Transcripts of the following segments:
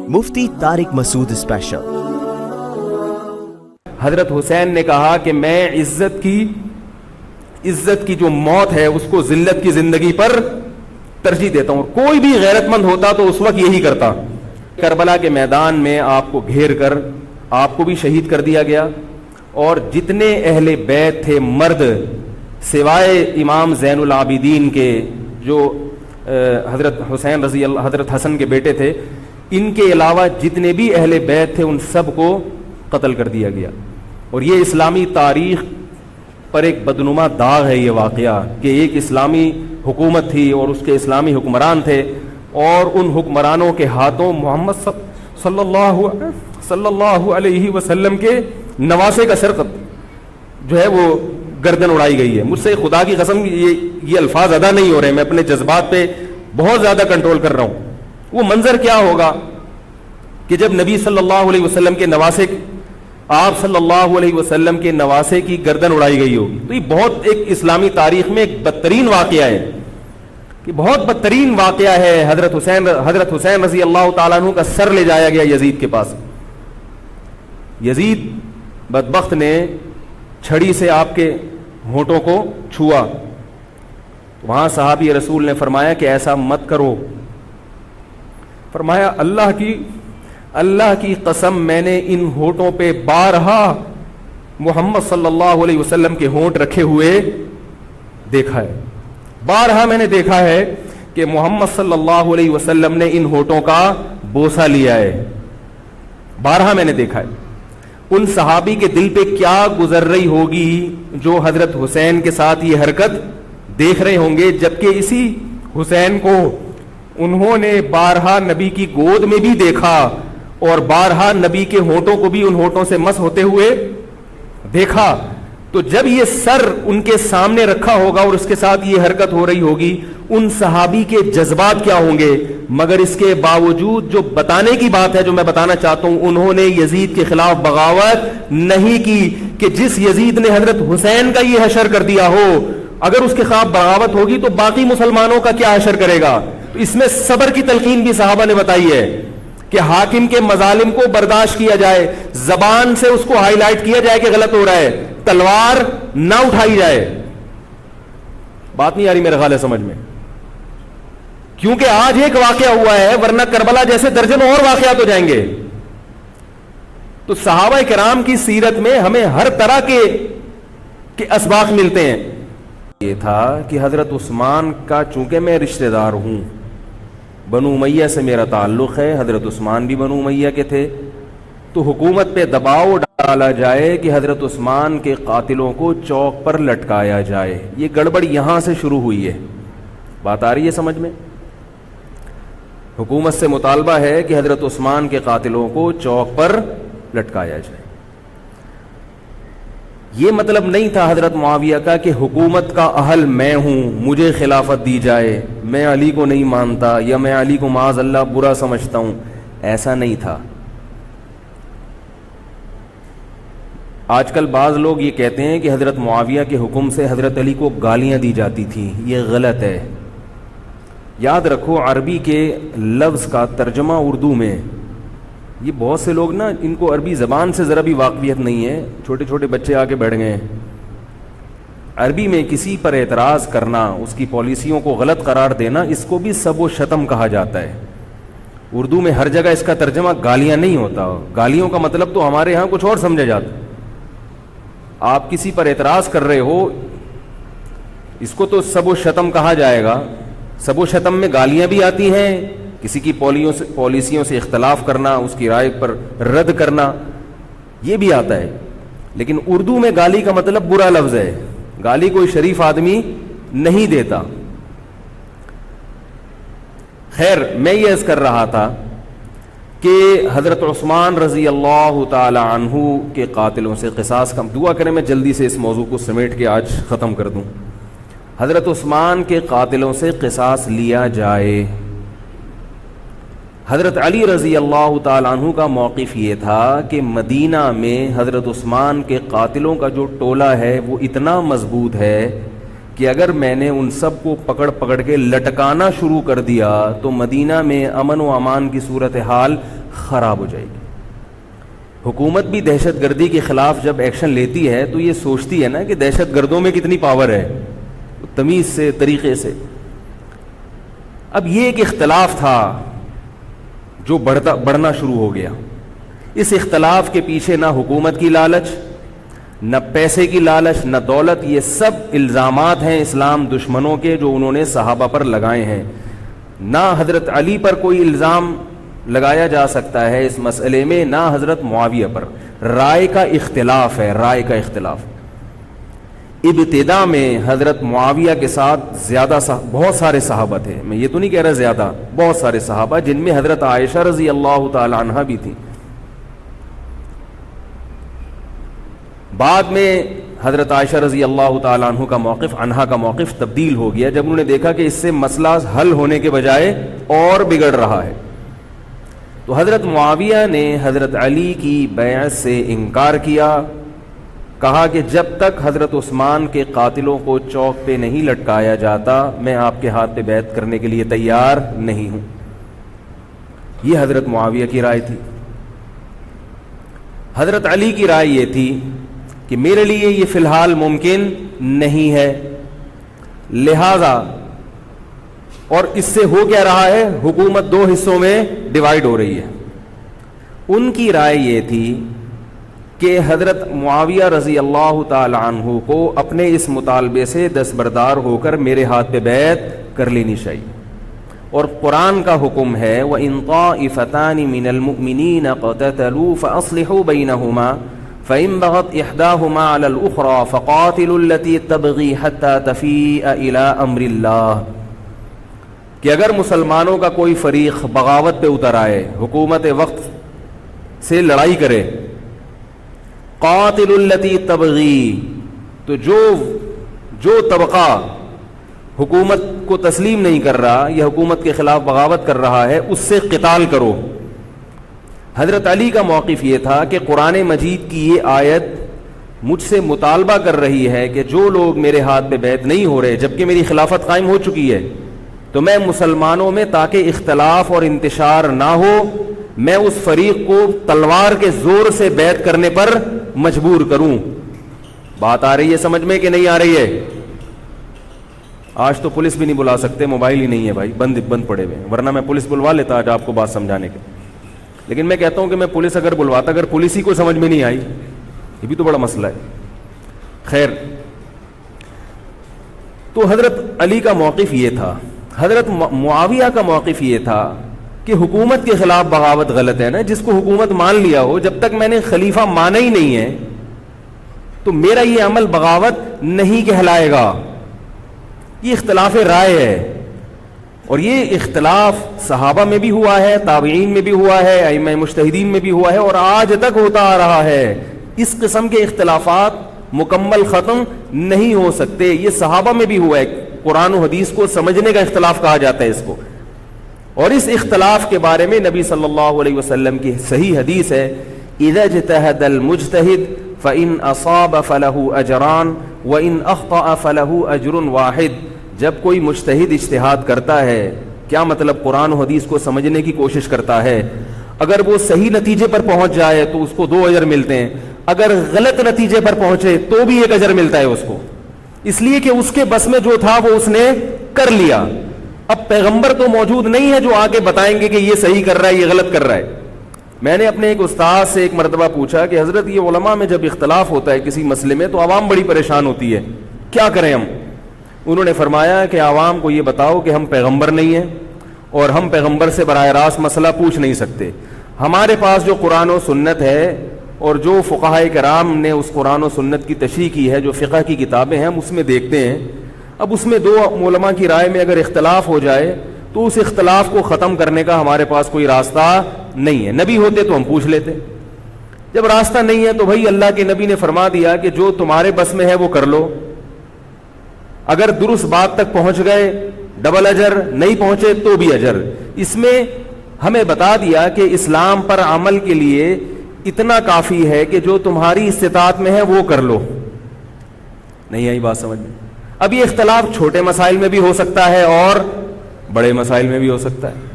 مفتی طارق مسعود special. حضرت حسین نے کہا کہ میں عزت کی جو موت ہے اس کو ذلت کی زندگی پر ترجیح دیتا ہوں، اور کوئی بھی غیرت مند ہوتا تو اس وقت یہی کرتا۔ کربلا کے میدان میں آپ کو گھیر کر آپ کو بھی شہید کر دیا گیا، اور جتنے اہل بیت تھے مرد سوائے امام زین العابدین کے جو حضرت حسین رضی اللہ حضرت حسن کے بیٹے تھے، ان کے علاوہ جتنے بھی اہل بیت تھے ان سب کو قتل کر دیا گیا۔ اور یہ اسلامی تاریخ پر ایک بدنما داغ ہے یہ واقعہ کہ ایک اسلامی حکومت تھی اور اس کے اسلامی حکمران تھے، اور ان حکمرانوں کے ہاتھوں محمد صلی اللہ علیہ وسلم کے نواسے کا سر جو ہے وہ گردن اڑائی گئی ہے۔ مجھ سے خدا کی قسم یہ الفاظ ادا نہیں ہو رہے، میں اپنے جذبات پہ بہت زیادہ کنٹرول کر رہا ہوں۔ وہ منظر کیا ہوگا کہ جب نبی صلی اللہ علیہ وسلم کے نواسے آپ صلی اللہ علیہ وسلم کے نواسے کی گردن اڑائی گئی ہوگی، تو یہ بہت ایک اسلامی تاریخ میں ایک بدترین واقعہ ہے، کہ بہت بدترین واقعہ ہے۔ حضرت حسین رضی اللہ تعالیٰ عنہ کا سر لے جایا گیا یزید کے پاس۔ یزید بدبخت نے چھڑی سے آپ کے ہونٹوں کو چھوا، وہاں صحابی رسول نے فرمایا کہ ایسا مت کرو۔ فرمایا اللہ کی قسم میں نے ان ہونٹوں پہ بارہا محمد صلی اللہ علیہ وسلم کے ہونٹ رکھے ہوئے دیکھا ہے، بارہا میں نے دیکھا ہے کہ محمد صلی اللہ علیہ وسلم نے ان ہونٹوں کا بوسہ لیا ہے، بارہا میں نے دیکھا ہے۔ ان صحابی کے دل پہ کیا گزر رہی ہوگی جو حضرت حسین کے ساتھ یہ حرکت دیکھ رہے ہوں گے، جبکہ اسی حسین کو انہوں نے بارہا نبی کی گود میں بھی دیکھا اور بارہا نبی کے ہونٹوں کو بھی ان ہونٹوں سے مس ہوتے ہوئے دیکھا۔ تو جب یہ سر ان کے سامنے رکھا ہوگا اور اس کے ساتھ یہ حرکت ہو رہی ہوگی، ان صحابی کے جذبات کیا ہوں گے۔ مگر اس کے باوجود جو بتانے کی بات ہے جو میں بتانا چاہتا ہوں، انہوں نے یزید کے خلاف بغاوت نہیں کی کہ جس یزید نے حضرت حسین کا یہ حشر کر دیا ہو، اگر اس کے خلاف بغاوت ہوگی تو باقی مسلمانوں کا کیا حشر کرے گا۔ تو اس میں صبر کی تلقین بھی صحابہ نے بتائی ہے کہ حاکم کے مظالم کو برداشت کیا جائے، زبان سے اس کو ہائی لائٹ کیا جائے کہ غلط ہو رہا ہے، تلوار نہ اٹھائی جائے۔ بات نہیں آ رہی میرے خیال ہے سمجھ میں، کیونکہ آج ایک واقعہ ہوا ہے، ورنہ کربلا جیسے درجنوں اور واقعات ہو جائیں گے۔ تو صحابہ کرام کی سیرت میں ہمیں ہر طرح کے اسباق ملتے ہیں۔ یہ تھا کہ حضرت عثمان کا چونکہ میں رشتہ دار ہوں، بنو امیہ سے میرا تعلق ہے، حضرت عثمان بھی بنو امیہ کے تھے، تو حکومت پہ دباؤ ڈالا جائے کہ حضرت عثمان کے قاتلوں کو چوک پر لٹکایا جائے۔ یہ گڑبڑ یہاں سے شروع ہوئی ہے، بات آ رہی ہے سمجھ میں۔ حکومت سے مطالبہ ہے کہ حضرت عثمان کے قاتلوں کو چوک پر لٹکایا جائے۔ یہ مطلب نہیں تھا حضرت معاویہ کا کہ حکومت کا اہل میں ہوں، مجھے خلافت دی جائے، میں علی کو نہیں مانتا یا میں علی کو معاذ اللہ برا سمجھتا ہوں، ایسا نہیں تھا۔ آج کل بعض لوگ یہ کہتے ہیں کہ حضرت معاویہ کے حکم سے حضرت علی کو گالیاں دی جاتی تھیں، یہ غلط ہے۔ یاد رکھو عربی کے لفظ کا ترجمہ اردو میں، یہ بہت سے لوگ نا ان کو عربی زبان سے ذرا بھی واقفیت نہیں ہے، چھوٹے چھوٹے بچے آ کے بیٹھ گئے ہیں۔ عربی میں کسی پر اعتراض کرنا، اس کی پالیسیوں کو غلط قرار دینا، اس کو بھی سب و شتم کہا جاتا ہے۔ اردو میں ہر جگہ اس کا ترجمہ گالیاں نہیں ہوتا، گالیوں کا مطلب تو ہمارے ہاں کچھ اور سمجھا جاتا۔ آپ کسی پر اعتراض کر رہے ہو، اس کو تو سب و شتم کہا جائے گا۔ سب و شتم میں گالیاں بھی آتی ہیں، کسی کی پالیسیوں سے اختلاف کرنا، اس کی رائے پر رد کرنا، یہ بھی آتا ہے۔ لیکن اردو میں گالی کا مطلب برا لفظ ہے، گالی کوئی شریف آدمی نہیں دیتا۔ خیر، میں یہ عرض کر رہا تھا کہ حضرت عثمان رضی اللہ تعالی عنہ کے قاتلوں سے قصاص کا دعا کریں، میں جلدی سے اس موضوع کو سمیٹ کے آج ختم کر دوں۔ حضرت عثمان کے قاتلوں سے قصاص لیا جائے۔ حضرت علی رضی اللہ تعالیٰ عنہ کا موقف یہ تھا کہ مدینہ میں حضرت عثمان کے قاتلوں کا جو ٹولہ ہے وہ اتنا مضبوط ہے کہ اگر میں نے ان سب کو پکڑ کے لٹکانا شروع کر دیا تو مدینہ میں امن و امان کی صورتحال خراب ہو جائے گی. حکومت بھی دہشت گردی کے خلاف جب ایکشن لیتی ہے تو یہ سوچتی ہے نا کہ دہشت گردوں میں کتنی پاور ہے, تمیز سے, طریقے سے. اب یہ ایک اختلاف تھا جو بڑھنا شروع ہو گیا. اس اختلاف کے پیچھے نہ حکومت کی لالچ, نہ پیسے کی لالچ, نہ دولت, یہ سب الزامات ہیں اسلام دشمنوں کے جو انہوں نے صحابہ پر لگائے ہیں. نہ حضرت علی پر کوئی الزام لگایا جا سکتا ہے اس مسئلے میں, نہ حضرت معاویہ پر. رائے کا اختلاف ہے, رائے کا اختلاف. ابتدا میں حضرت معاویہ کے ساتھ بہت سارے صحابہ تھے, میں یہ تو نہیں کہہ رہا زیادہ, بہت سارے صحابہ, جن میں حضرت عائشہ رضی اللہ تعالی عنہا بھی تھی. بعد میں حضرت عائشہ رضی اللہ تعالی عنہا کا موقف تبدیل ہو گیا جب انہوں نے دیکھا کہ اس سے مسئلہ حل ہونے کے بجائے اور بگڑ رہا ہے. تو حضرت معاویہ نے حضرت علی کی بیعت سے انکار کیا, کہا کہ جب تک حضرت عثمان کے قاتلوں کو چوک پہ نہیں لٹکایا جاتا میں آپ کے ہاتھ پہ بیعت کرنے کے لیے تیار نہیں ہوں. یہ حضرت معاویہ کی رائے تھی. حضرت علی کی رائے یہ تھی کہ میرے لیے یہ فی الحال ممکن نہیں ہے, لہذا, اور اس سے ہو کیا رہا ہے, حکومت دو حصوں میں ڈیوائیڈ ہو رہی ہے. ان کی رائے یہ تھی کہ حضرت معاویہ رضی اللہ تعالی عنہ کو اپنے اس مطالبے سے دستبردار ہو کر میرے ہاتھ پہ بیعت کر لینی چاہیے. اور قرآن کا حکم ہے وَإِن طَائِفَتَانِ مِنَ الْمُؤْمِنِينَ اقْتَتَلُوا فَأَصْلِحُوا بَيْنَهُمَا فَإِن بَغَتْ إِحْدَاهُمَا عَلَى الْأُخْرَى فَقَاتِلُوا الَّتِي تَبْغِي حَتَّى تَفِيءَ إِلَى أَمْرِ اللَّهِ, کہ اگر مسلمانوں کا کوئی فریق بغاوت پہ اتر آئے, حکومت وقت سے لڑائی کرے, قاتل التی تبغی, تو جو طبقہ حکومت کو تسلیم نہیں کر رہا یا حکومت کے خلاف بغاوت کر رہا ہے اس سے قتال کرو. حضرت علی کا موقف یہ تھا کہ قرآن مجید کی یہ آیت مجھ سے مطالبہ کر رہی ہے کہ جو لوگ میرے ہاتھ پہ بیعت نہیں ہو رہے جبکہ میری خلافت قائم ہو چکی ہے, تو میں مسلمانوں میں تاکہ اختلاف اور انتشار نہ ہو میں اس فریق کو تلوار کے زور سے بیعت کرنے پر مجبور کروں. بات آ رہی ہے سمجھ میں کہ نہیں آ رہی ہے؟ آج تو پولیس بھی نہیں بلا سکتے, موبائل ہی نہیں ہے بھائی, بند پڑے ہوئے, ورنہ میں پولیس بلوا لیتا آج آپ کو بات سمجھانے کے. لیکن میں کہتا ہوں کہ میں پولیس اگر بلواتا, اگر پولیس ہی کو سمجھ میں نہیں آئی, یہ بھی تو بڑا مسئلہ ہے. خیر, تو حضرت علی کا موقف یہ تھا. حضرت معاویہ کا موقف یہ تھا کہ حکومت کے خلاف بغاوت غلط ہے نا, جس کو حکومت مان لیا ہو, جب تک میں نے خلیفہ مانا ہی نہیں ہے تو میرا یہ عمل بغاوت نہیں کہلائے گا. یہ اختلاف رائے ہے, اور یہ اختلاف صحابہ میں بھی ہوا ہے, تابعین میں بھی ہوا ہے, ائمہ مجتہدین میں بھی ہوا ہے, اور آج تک ہوتا آ رہا ہے. اس قسم کے اختلافات مکمل ختم نہیں ہو سکتے. یہ صحابہ میں بھی ہوا ہے, قرآن و حدیث کو سمجھنے کا اختلاف کہا جاتا ہے اس کو. اور اس اختلاف کے بارے میں نبی صلی اللہ علیہ وسلم کی صحیح حدیث ہے, اذا اجتہد المجتہد فإن اصاب فله اجران وإن اخطأ فله اجر واحد. جب کوئی مجتہد اجتہاد کرتا ہے, کیا مطلب, قرآن و حدیث کو سمجھنے کی کوشش کرتا ہے, اگر وہ صحیح نتیجے پر پہنچ جائے تو اس کو 2 اجر ملتے ہیں, اگر غلط نتیجے پر پہنچے تو بھی 1 اجر ملتا ہے اس کو, اس لیے کہ اس کے بس میں جو تھا وہ اس نے کر لیا. اب پیغمبر تو موجود نہیں ہے جو آگے بتائیں گے کہ یہ صحیح کر رہا ہے, یہ غلط کر رہا ہے. میں نے اپنے ایک استاد سے ایک مرتبہ پوچھا کہ حضرت یہ علماء میں جب اختلاف ہوتا ہے کسی مسئلے میں تو عوام بڑی پریشان ہوتی ہے, کیا کریں ہم؟ انہوں نے فرمایا کہ عوام کو یہ بتاؤ کہ ہم پیغمبر نہیں ہیں اور ہم پیغمبر سے براہ راست مسئلہ پوچھ نہیں سکتے. ہمارے پاس جو قرآن و سنت ہے اور جو فقہائے کرام نے اس قرآن و سنت کی تشریح کی ہے, جو فقہ کی کتابیں ہیں, ہم اس میں دیکھتے ہیں. اب اس میں 2 علماء کی رائے میں اگر اختلاف ہو جائے تو اس اختلاف کو ختم کرنے کا ہمارے پاس کوئی راستہ نہیں ہے. نبی ہوتے تو ہم پوچھ لیتے, جب راستہ نہیں ہے تو بھائی اللہ کے نبی نے فرما دیا کہ جو تمہارے بس میں ہے وہ کر لو. اگر درست بات تک پہنچ گئے ڈبل اجر, نہیں پہنچے تو بھی اجر. اس میں ہمیں بتا دیا کہ اسلام پر عمل کے لیے اتنا کافی ہے کہ جو تمہاری استطاعت میں ہے وہ کر لو. نہیں آئی بات سمجھ میں؟ اب یہ اختلاف چھوٹے مسائل میں بھی ہو سکتا ہے اور بڑے مسائل میں بھی ہو سکتا ہے.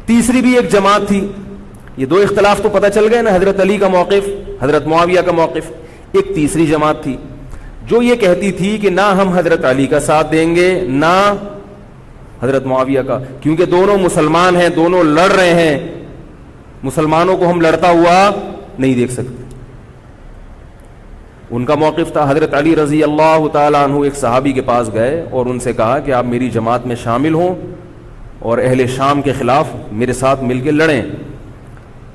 تیسری بھی ایک جماعت تھی. یہ دو اختلاف تو پتہ چل گئے نا, حضرت علی کا موقف, حضرت معاویہ کا موقف. ایک تیسری جماعت تھی جو یہ کہتی تھی کہ نہ ہم حضرت علی کا ساتھ دیں گے نہ حضرت معاویہ کا, کیونکہ دونوں مسلمان ہیں, دونوں لڑ رہے ہیں, مسلمانوں کو ہم لڑتا ہوا نہیں دیکھ سکتے. ان کا موقف تھا حضرت علی رضی اللہ تعالیٰ عنہ ایک صحابی کے پاس گئے اور ان سے کہا کہ آپ میری جماعت میں شامل ہوں اور اہل شام کے خلاف میرے ساتھ مل کے لڑیں.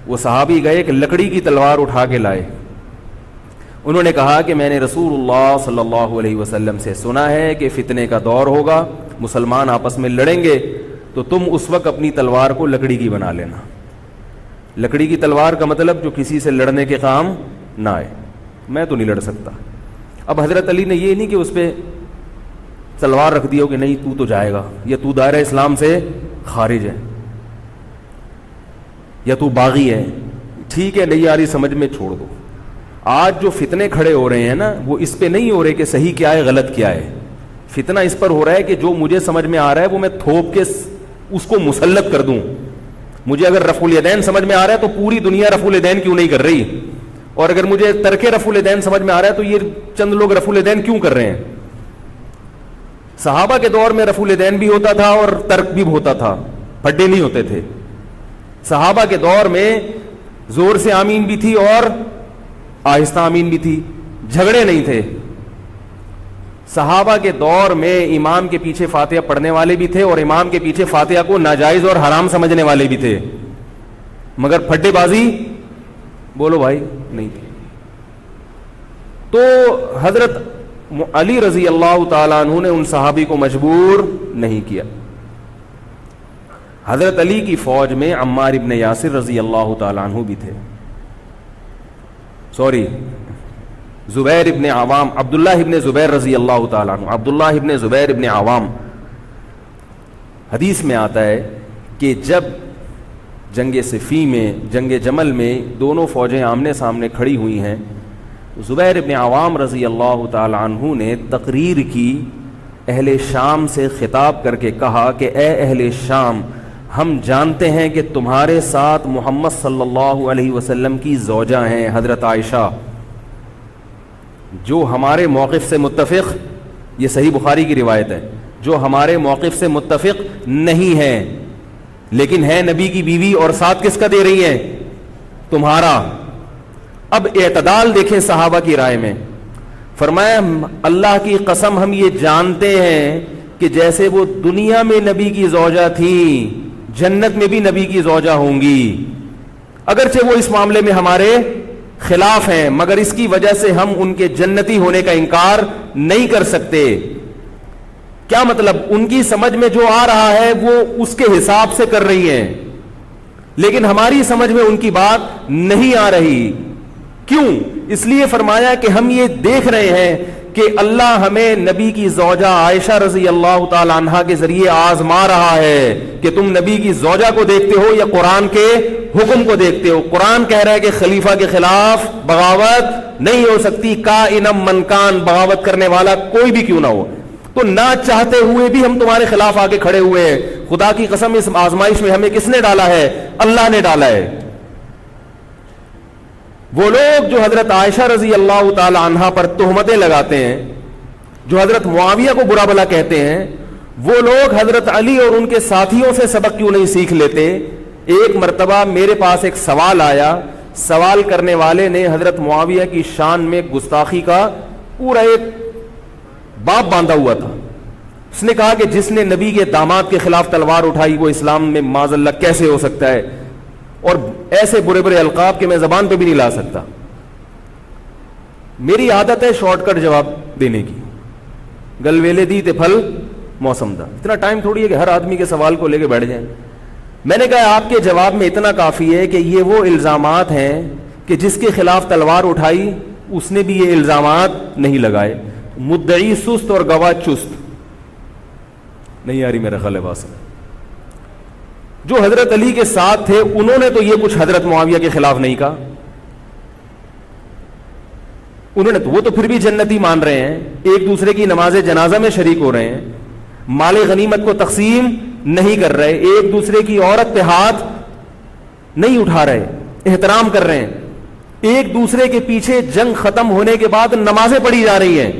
وہ صحابی گئے کہ لکڑی کی تلوار اٹھا کے لائے. انہوں نے کہا کہ میں نے رسول اللہ صلی اللہ علیہ وسلم سے سنا ہے کہ فتنے کا دور ہوگا, مسلمان آپس میں لڑیں گے, تو تم اس وقت اپنی تلوار کو لکڑی کی بنا لینا. لکڑی کی تلوار کا مطلب جو کسی سے لڑنے کے کام نہ آئے. میں تو نہیں لڑ سکتا. اب حضرت علی نے یہ نہیں کہ اس پہ تلوار رکھ دی ہو کہ نہیں تو جائے گا, یا تو دائرہ اسلام سے خارج ہے, یا تو باغی ہے, ٹھیک ہے نہیں آ رہی سمجھ میں چھوڑ دو. آج جو فتنے کھڑے ہو رہے ہیں نا, وہ اس پہ نہیں ہو رہے کہ صحیح کیا ہے غلط کیا ہے. فتنہ اس پر ہو رہا ہے کہ جو مجھے سمجھ میں آ رہا ہے وہ میں تھوپ کے اس کو مسلط کر دوں. مجھے اگر رفع الیدین سمجھ میں آ رہا ہے تو پوری دنیا رفع الیدین کیوں نہیں کر رہی, اور اگر مجھے ترک رفع الیدین سمجھ میں آ رہا ہے تو یہ چند لوگ رفع الیدین کیوں کر رہے ہیں. صحابہ کے دور میں رفع الیدین بھی ہوتا تھا اور ترک بھی ہوتا تھا, پھڈے نہیں ہوتے تھے. صحابہ کے دور میں زور سے آمین بھی تھی اور آہستہ آمین بھی تھی, جھگڑے نہیں تھے. صحابہ کے دور میں امام کے پیچھے فاتحہ پڑھنے والے بھی تھے اور امام کے پیچھے فاتحہ کو ناجائز اور حرام سمجھنے والے بھی تھے, مگر پھڈے بازی بولو بھائی نہیں تھی. تو حضرت علی رضی اللہ تعالیٰ عنہ نے ان صحابی کو مجبور نہیں کیا. حضرت علی کی فوج میں عمار ابن یاسر رضی اللہ تعالیٰ عنہ بھی تھے, زبیر ابن عوام, عبداللہ ابن زبیر رضی اللہ تعالیٰ عنہ, عبداللہ ابن زبیر ابن عوام. حدیث میں آتا ہے کہ جب جنگ صفین میں, جنگ جمل میں دونوں فوجیں آمنے سامنے کھڑی ہوئی ہیں, زبیر ابن عوام رضی اللہ تعالیٰ عنہ نے تقریر کی, اہل شام سے خطاب کر کے کہا کہ اے اہل شام, ہم جانتے ہیں کہ تمہارے ساتھ محمد صلی اللہ علیہ وسلم کی زوجہ ہیں حضرت عائشہ, جو ہمارے موقف سے متفق, یہ صحیح بخاری کی روایت ہے, جو ہمارے موقف سے متفق نہیں ہے لیکن ہے نبی کی بیوی, اور ساتھ کس کا دے رہی ہے, تمہارا. اب اعتدال دیکھیں صحابہ کی رائے میں. فرمایا اللہ کی قسم ہم یہ جانتے ہیں کہ جیسے وہ دنیا میں نبی کی زوجہ تھی, جنت میں بھی نبی کی زوجہ ہوں گی, اگرچہ وہ اس معاملے میں ہمارے خلاف ہیں, مگر اس کی وجہ سے ہم ان کے جنتی ہونے کا انکار نہیں کر سکتے. کیا مطلب, ان کی سمجھ میں جو آ رہا ہے وہ اس کے حساب سے کر رہی ہیں, لیکن ہماری سمجھ میں ان کی بات نہیں آ رہی. کیوں؟ اس لیے فرمایا کہ ہم یہ دیکھ رہے ہیں کہ اللہ ہمیں نبی کی زوجہ عائشہ رضی اللہ تعالی عنہا کے ذریعے آزما رہا ہے کہ تم نبی کی زوجہ کو دیکھتے ہو یا قرآن کے حکم کو دیکھتے ہو. قرآن کہہ رہا ہے کہ خلیفہ کے خلاف بغاوت نہیں ہو سکتی, کائنم من کان, بغاوت کرنے والا کوئی بھی کیوں نہ ہو. تو نہ چاہتے ہوئے بھی ہم تمہارے خلاف آ کے کھڑے ہوئے ہیں. خدا کی قسم اس آزمائش میں ہمیں کس نے ڈالا ہے, اللہ نے ڈالا ہے. وہ لوگ جو حضرت عائشہ رضی اللہ تعالی عنہا پر تہمتیں لگاتے ہیں, جو حضرت معاویہ کو برا بھلا کہتے ہیں, وہ لوگ حضرت علی اور ان کے ساتھیوں سے سبق کیوں نہیں سیکھ لیتے. ایک مرتبہ میرے پاس ایک سوال آیا, سوال کرنے والے نے حضرت معاویہ کی شان میں گستاخی کا پورا ایک باب باندھا ہوا تھا. اس نے کہا کہ جس نے نبی کے داماد کے خلاف تلوار اٹھائی وہ اسلام میں معاذ اللہ کیسے ہو سکتا ہے, اور ایسے برے برے القاب کہ میں زبان پہ بھی نہیں لا سکتا. میری عادت ہے شارٹ کٹ جواب دینے کی, گل ویلے دی تے پھل موسم دا. اتنا ٹائم تھوڑی ہے کہ ہر آدمی کے سوال کو لے کے بیٹھ جائیں. میں نے کہا آپ کے جواب میں اتنا کافی ہے کہ یہ وہ الزامات ہیں کہ جس کے خلاف تلوار اٹھائی اس نے بھی یہ الزامات نہیں لگائے. مدعی سست اور گواہ چست. نہیں آ رہی میرا خیال ہے بات. جو حضرت علی کے ساتھ تھے انہوں نے تو یہ کچھ حضرت معاویہ کے خلاف نہیں کہا, انہوں نے تو وہ تو پھر بھی جنتی مان رہے ہیں, ایک دوسرے کی نماز جنازہ میں شریک ہو رہے ہیں, مال غنیمت کو تقسیم نہیں کر رہے, ایک دوسرے کی عورت پہ ہاتھ نہیں اٹھا رہے, احترام کر رہے ہیں, ایک دوسرے کے پیچھے جنگ ختم ہونے کے بعد نمازیں پڑھی جا رہی ہیں.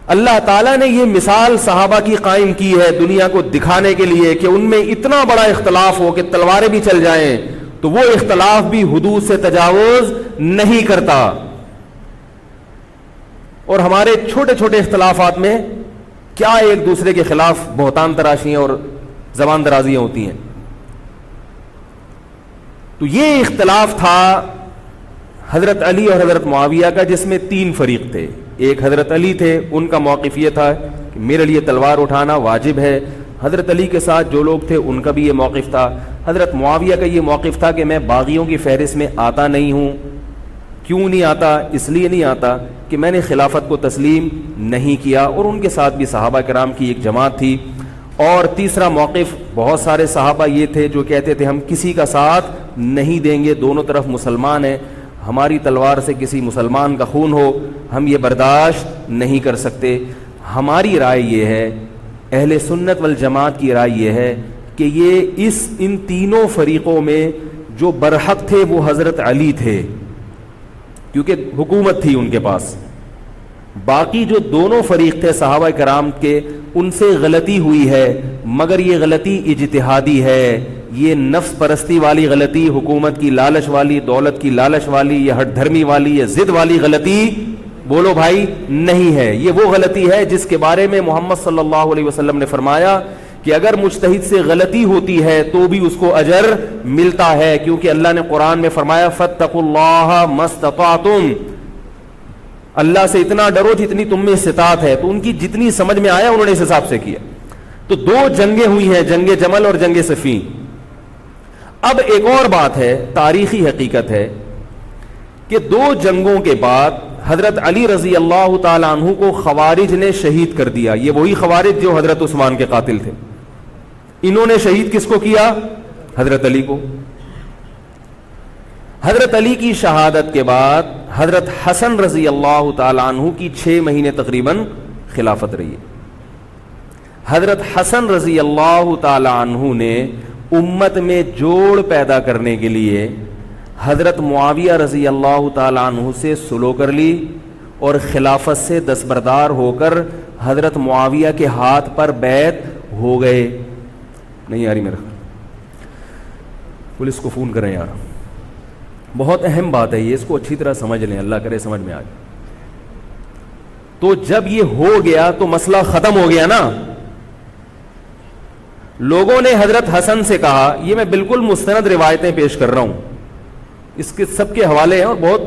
اللہ تعالیٰ نے یہ مثال صحابہ کی قائم کی ہے دنیا کو دکھانے کے لیے کہ ان میں اتنا بڑا اختلاف ہو کہ تلواریں بھی چل جائیں تو وہ اختلاف بھی حدود سے تجاوز نہیں کرتا. اور ہمارے چھوٹے چھوٹے اختلافات میں کیا ایک دوسرے کے خلاف بہتان تراشیاں اور زبان درازیاں ہوتی ہیں. تو یہ اختلاف تھا حضرت علی اور حضرت معاویہ کا, جس میں 3 فریق تھے. ایک حضرت علی تھے, ان کا موقف یہ تھا کہ میرے لیے تلوار اٹھانا واجب ہے. حضرت علی کے ساتھ جو لوگ تھے ان کا بھی یہ موقف تھا. حضرت معاویہ کا یہ موقف تھا کہ میں باغیوں کی فہرست میں آتا نہیں ہوں. کیوں نہیں آتا؟ اس لیے نہیں آتا کہ میں نے خلافت کو تسلیم نہیں کیا, اور ان کے ساتھ بھی صحابہ کرام کی ایک جماعت تھی. اور تیسرا موقف, بہت سارے صحابہ یہ تھے جو کہتے تھے ہم کسی کا ساتھ نہیں دیں گے, دونوں طرف مسلمان ہیں, ہماری تلوار سے کسی مسلمان کا خون ہو ہم یہ برداشت نہیں کر سکتے. ہماری رائے یہ ہے, اہل سنت والجماعت کی رائے یہ ہے کہ یہ ان تینوں فریقوں میں جو برحق تھے وہ حضرت علی تھے, کیونکہ حکومت تھی ان کے پاس. باقی جو دونوں فریق تھے صحابہ کرام کے, ان سے غلطی ہوئی ہے, مگر یہ غلطی اجتہادی ہے, یہ نفس پرستی والی غلطی, حکومت کی لالچ والی, دولت کی لالچ والی, یا ہٹ دھرمی والی, یا ضد والی غلطی بولو بھائی نہیں ہے. یہ وہ غلطی ہے جس کے بارے میں محمد صلی اللہ علیہ وسلم نے فرمایا کہ اگر مجتہد سے غلطی ہوتی ہے تو بھی اس کو اجر ملتا ہے, کیونکہ اللہ نے قرآن میں فرمایا فاتقوا اللہ ما استطعتم, اللہ سے اتنا ڈرو جتنی تم میں استطاعت ہے. تو ان کی جتنی سمجھ میں آیا انہوں نے اس حساب سے کیا. تو 2 جنگیں ہوئی ہیں, جنگ جمل اور جنگ صفین. اب ایک اور بات ہے, تاریخی حقیقت ہے کہ 2 جنگوں کے بعد حضرت علی رضی اللہ تعالی عنہ کو خوارج نے شہید کر دیا. یہ وہی خوارج جو حضرت عثمان کے قاتل تھے. انہوں نے شہید کس کو کیا؟ حضرت علی کو. حضرت علی کی شہادت کے بعد حضرت حسن رضی اللہ تعالی عنہ کی 6 مہینے تقریباً خلافت رہی. حضرت حسن رضی اللہ تعالی عنہ نے امت میں جوڑ پیدا کرنے کے لیے حضرت معاویہ رضی اللہ تعالی عنہ سے سلو کر لی, اور خلافت سے دستبردار ہو کر حضرت معاویہ کے ہاتھ پر بیعت ہو گئے. نہیں آ رہی میرا خیال, پولیس کو فون کریں یار, بہت اہم بات ہے یہ, اس کو اچھی طرح سمجھ لیں, اللہ کرے سمجھ میں آ جائے. تو جب یہ ہو گیا تو مسئلہ ختم ہو گیا نا. لوگوں نے حضرت حسن سے کہا, یہ میں بالکل مستند روایتیں پیش کر رہا ہوں, اس کے سب کے حوالے ہیں, اور بہت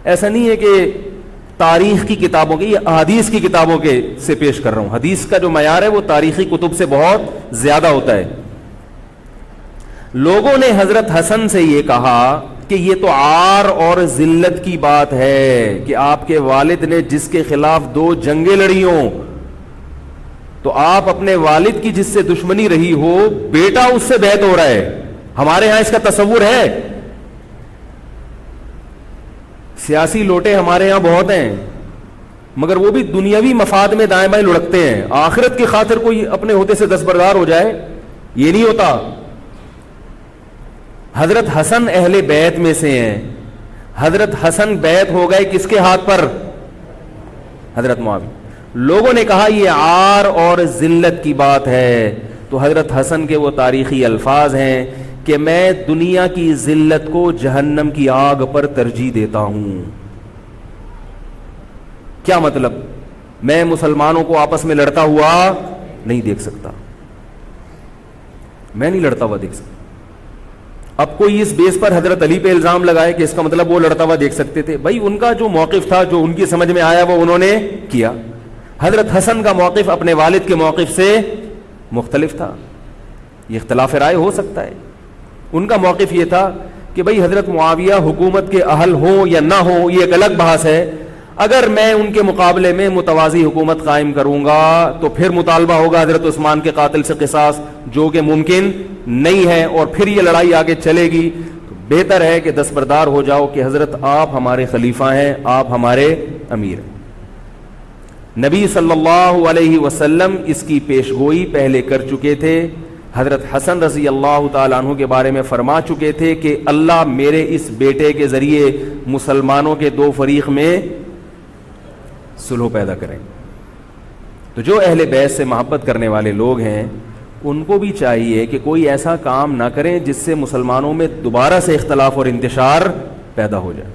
ایسا نہیں ہے کہ تاریخ کی کتابوں کے, یہ احادیث کی کتابوں کے سے پیش کر رہا ہوں. حدیث کا جو معیار ہے وہ تاریخی کتب سے بہت زیادہ ہوتا ہے. لوگوں نے حضرت حسن سے یہ کہا کہ یہ تو عار اور ذلت کی بات ہے کہ آپ کے والد نے جس کے خلاف 2 جنگیں لڑی ہوں, تو آپ اپنے والد کی جس سے دشمنی رہی ہو, بیٹا اس سے بیعت ہو رہا ہے. ہمارے ہاں اس کا تصور ہے. سیاسی لوٹے ہمارے ہاں بہت ہیں, مگر وہ بھی دنیاوی مفاد میں دائیں بائیں لڑکتے ہیں. آخرت کی خاطر کوئی اپنے ہوتے سے دستبردار ہو جائے, یہ نہیں ہوتا. حضرت حسن اہل بیت میں سے ہیں. حضرت حسن بیعت ہو گئے کس کے ہاتھ پر؟ حضرت معاویہ. لوگوں نے کہا یہ عار اور ذلت کی بات ہے. تو حضرت حسن کے وہ تاریخی الفاظ ہیں کہ میں دنیا کی ذلت کو جہنم کی آگ پر ترجیح دیتا ہوں. کیا مطلب؟ میں مسلمانوں کو آپس میں لڑتا ہوا نہیں دیکھ سکتا, میں نہیں لڑتا ہوا دیکھ سکتا. اب کوئی اس بیس پر حضرت علی پہ الزام لگائے کہ اس کا مطلب وہ لڑتا ہوا دیکھ سکتے تھے. بھائی ان کا جو موقف تھا, جو ان کی سمجھ میں آیا وہ انہوں نے کیا. حضرت حسن کا موقف اپنے والد کے موقف سے مختلف تھا, یہ اختلاف رائے ہو سکتا ہے. ان کا موقف یہ تھا کہ بھائی حضرت معاویہ حکومت کے اہل ہوں یا نہ ہوں یہ ایک الگ بحث ہے. اگر میں ان کے مقابلے میں متوازی حکومت قائم کروں گا تو پھر مطالبہ ہوگا حضرت عثمان کے قاتل سے قصاص, جو کہ ممکن نہیں ہے, اور پھر یہ لڑائی آگے چلے گی. تو بہتر ہے کہ دستبردار ہو جاؤ کہ حضرت آپ ہمارے خلیفہ ہیں, آپ ہمارے امیر ہیں. نبی صلی اللہ علیہ وسلم اس کی پیشگوئی پہلے کر چکے تھے. حضرت حسن رضی اللہ تعالیٰ عنہ کے بارے میں فرما چکے تھے کہ اللہ میرے اس بیٹے کے ذریعے مسلمانوں کے دو فریق میں صلح پیدا کریں. تو جو اہل بیت سے محبت کرنے والے لوگ ہیں ان کو بھی چاہیے کہ کوئی ایسا کام نہ کریں جس سے مسلمانوں میں دوبارہ سے اختلاف اور انتشار پیدا ہو جائے.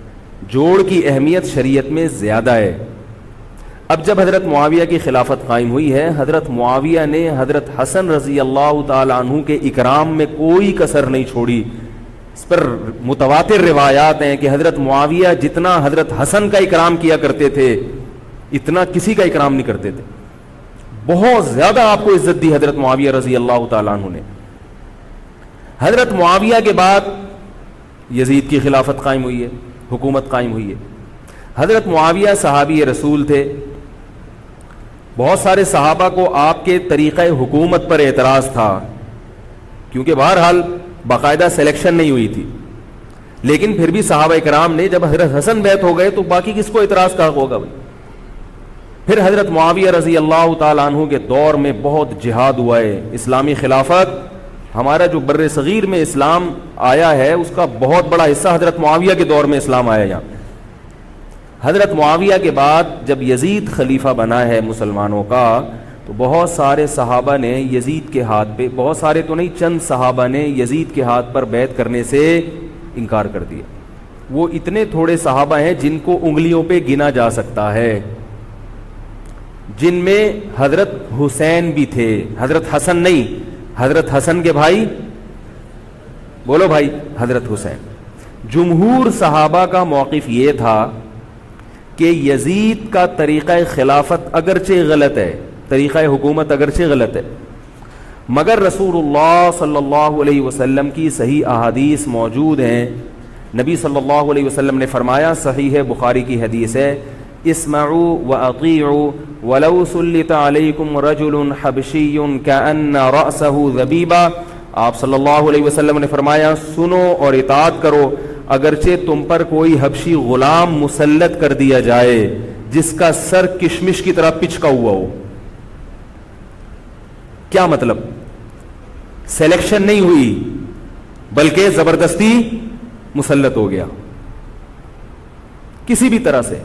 جوڑ کی اہمیت شریعت میں زیادہ ہے. اب جب حضرت معاویہ کی خلافت قائم ہوئی ہے, حضرت معاویہ نے حضرت حسن رضی اللہ تعالیٰ عنہ کے اکرام میں کوئی کسر نہیں چھوڑی. اس پر متواتر روایات ہیں کہ حضرت معاویہ جتنا حضرت حسن کا اکرام کیا کرتے تھے اتنا کسی کا اکرام نہیں کرتے تھے. بہت زیادہ آپ کو عزت دی حضرت معاویہ رضی اللہ تعالیٰ عنہ نے. حضرت معاویہ کے بعد یزید کی خلافت قائم ہوئی ہے, حکومت قائم ہوئی ہے. حضرت معاویہ صحابی رسول تھے. بہت سارے صحابہ کو آپ کے طریقہ حکومت پر اعتراض تھا کیونکہ بہرحال باقاعدہ سلیکشن نہیں ہوئی تھی, لیکن پھر بھی صحابہ کرام نے جب حضرت حسن بیعت ہو گئے تو باقی کس کو اعتراض کا ہوگا بھائی. پھر حضرت معاویہ رضی اللہ تعالیٰ عنہ کے دور میں بہت جہاد ہوا ہے. اسلامی خلافت, ہمارا جو بر صغیر میں اسلام آیا ہے اس کا بہت بڑا حصہ حضرت معاویہ کے دور میں اسلام آیا یہاں. حضرت معاویہ کے بعد جب یزید خلیفہ بنا ہے مسلمانوں کا تو بہت سارے صحابہ نے یزید کے ہاتھ پہ, بہت سارے تو نہیں چند صحابہ نے یزید کے ہاتھ پر بیعت کرنے سے انکار کر دیا. وہ اتنے تھوڑے صحابہ ہیں جن کو انگلیوں پہ گنا جا سکتا ہے, جن میں حضرت حسین بھی تھے, حضرت حسن نہیں, حضرت حسن کے بھائی, بولو بھائی, حضرت حسین. جمہور صحابہ کا موقف یہ تھا کہ یزید کا طریقہ خلافت اگرچہ غلط ہے, طریقہ حکومت اگرچہ غلط ہے, مگر رسول اللہ صلی اللہ علیہ وسلم کی صحیح احادیث موجود ہیں. نبی صلی اللہ علیہ وسلم نے فرمایا, صحیح بخاری کی حدیث ہے, اسمعوا واطیعوا ولو سلط علیکم رجل حبشی کأن رأسہ ذبیبہ. آپ صلی اللہ علیہ وسلم نے فرمایا, سنو اور اطاعت کرو اگرچہ تم پر کوئی حبشی غلام مسلط کر دیا جائے جس کا سر کشمش کی طرح پچکا ہوا ہو. کیا مطلب؟ سلیکشن نہیں ہوئی بلکہ زبردستی مسلط ہو گیا کسی بھی طرح سے,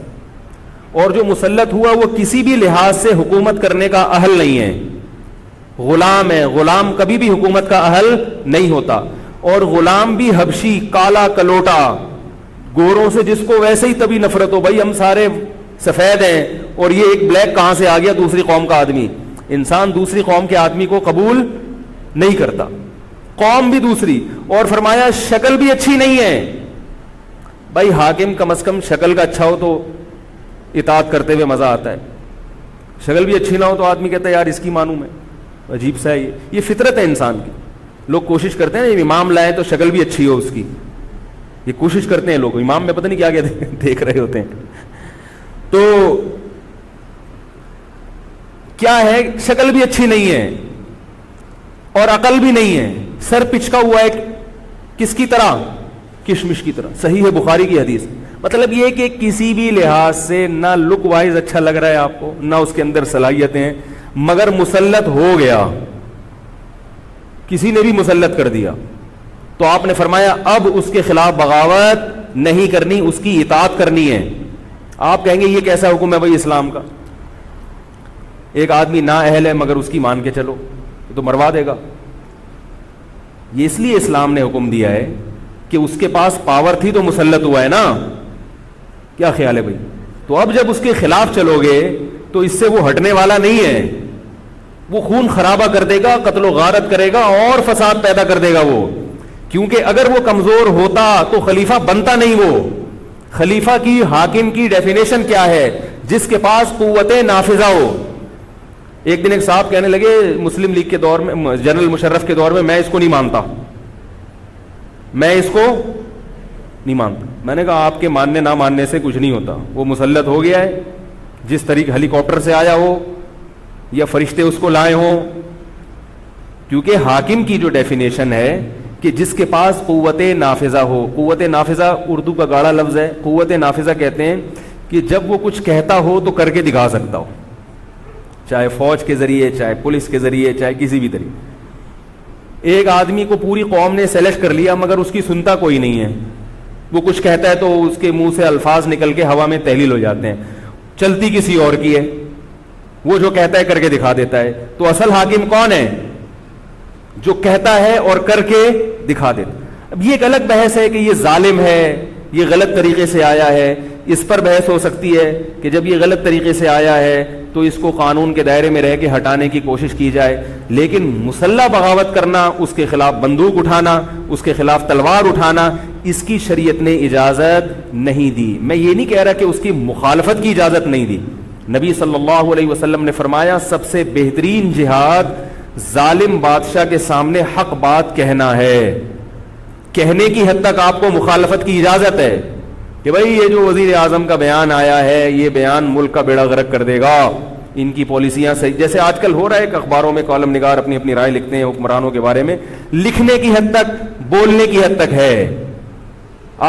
اور جو مسلط ہوا وہ کسی بھی لحاظ سے حکومت کرنے کا اہل نہیں ہے, غلام ہے. غلام کبھی بھی حکومت کا اہل نہیں ہوتا, اور غلام بھی حبشی, کالا کلوٹا, گوروں سے جس کو ویسے ہی تبھی نفرت ہو, بھائی ہم سارے سفید ہیں اور یہ ایک بلیک کہاں سے آ گیا دوسری قوم کا آدمی. انسان دوسری قوم کے آدمی کو قبول نہیں کرتا, قوم بھی دوسری, اور فرمایا شکل بھی اچھی نہیں ہے. بھائی حاکم کم از کم شکل کا اچھا ہو تو اطاعت کرتے ہوئے مزہ آتا ہے, شکل بھی اچھی نہ ہو تو آدمی کہتا ہے یار اس کی مانوں میں, عجیب سا ہے. یہ فطرت ہے انسان کی. لوگ کوشش کرتے ہیں نا امام لائے تو شکل بھی اچھی ہو اس کی, یہ کوشش کرتے ہیں لوگ. امام میں پتہ نہیں کیا کیا دیکھ رہے ہوتے ہیں. تو کیا ہے, شکل بھی اچھی نہیں ہے اور عقل بھی نہیں ہے, سر پچکا ہوا ہے کس کی طرح, کشمش کی طرح. صحیح ہے بخاری کی حدیث. مطلب یہ کہ کسی بھی لحاظ سے نہ لک وائز اچھا لگ رہا ہے آپ کو, نہ اس کے اندر صلاحیتیں, مگر مسلط ہو گیا, کسی نے بھی مسلط کر دیا. تو آپ نے فرمایا اب اس کے خلاف بغاوت نہیں کرنی, اس کی اطاعت کرنی ہے. آپ کہیں گے یہ کیسا حکم ہے بھائی اسلام کا, ایک آدمی نا اہل ہے مگر اس کی مان کے چلو تو مروا دے گا. یہ اس لیے اسلام نے حکم دیا ہے کہ اس کے پاس پاور تھی تو مسلط ہوا ہے نا. کیا خیال ہے بھائی؟ تو اب جب اس کے خلاف چلو گے تو اس سے وہ ہٹنے والا نہیں ہے, وہ خون خرابہ کر دے گا, قتل و غارت کرے گا اور فساد پیدا کر دے گا وہ. کیونکہ اگر وہ کمزور ہوتا تو خلیفہ بنتا نہیں. وہ خلیفہ کی, حاکم کی ڈیفینیشن کیا ہے؟ جس کے پاس قوت نافذہ ہو. ایک دن ایک صاحب کہنے لگے مسلم لیگ کے دور میں, جنرل مشرف کے دور میں, میں اس کو نہیں مانتا, میں اس کو نہیں مانتا. میں نے کہا آپ کے ماننے نہ ماننے سے کچھ نہیں ہوتا, وہ مسلط ہو گیا ہے, جس طریقے ہیلی کاپٹر سے آیا ہو یا فرشتے اس کو لائے ہوں. کیونکہ حاکم کی جو ڈیفینیشن ہے کہ جس کے پاس قوت نافذہ ہو. قوت نافذہ اردو کا گاڑا لفظ ہے. قوت نافذہ کہتے ہیں کہ جب وہ کچھ کہتا ہو تو کر کے دکھا سکتا ہو. چاہے فوج کے ذریعے, چاہے پولیس کے ذریعے, چاہے کسی بھی طریقے. ایک آدمی کو پوری قوم نے سلیکٹ کر لیا مگر اس کی سنتا کوئی نہیں ہے, وہ کچھ کہتا ہے تو اس کے منہ سے الفاظ نکل کے ہوا میں تحلیل ہو جاتے ہیں, چلتی کسی اور کی ہے, وہ جو کہتا ہے کر کے دکھا دیتا ہے. تو اصل حاکم کون ہے؟ جو کہتا ہے اور کر کے دکھا دیتا. اب یہ ایک الگ بحث ہے کہ یہ ظالم ہے, یہ غلط طریقے سے آیا ہے, اس پر بحث ہو سکتی ہے کہ جب یہ غلط طریقے سے آیا ہے تو اس کو قانون کے دائرے میں رہ کے ہٹانے کی کوشش کی جائے. لیکن مسلح بغاوت کرنا, اس کے خلاف بندوق اٹھانا, اس کے خلاف تلوار اٹھانا, اس کی شریعت نے اجازت نہیں دی. میں یہ نہیں کہہ رہا کہ اس کی مخالفت کی اجازت نہیں دی. نبی صلی اللہ علیہ وسلم نے فرمایا سب سے بہترین جہاد ظالم بادشاہ کے سامنے حق بات کہنا ہے. کہنے کی حد تک آپ کو مخالفت کی اجازت ہے کہ بھائی یہ جو وزیر اعظم کا بیان آیا ہے یہ بیان ملک کا بیڑا غرق کر دے گا, ان کی پالیسیاں صحیح, جیسے آج کل ہو رہا ہے کہ اخباروں میں کالم نگار اپنی اپنی رائے لکھتے ہیں حکمرانوں کے بارے میں, لکھنے کی حد تک, بولنے کی حد تک ہے.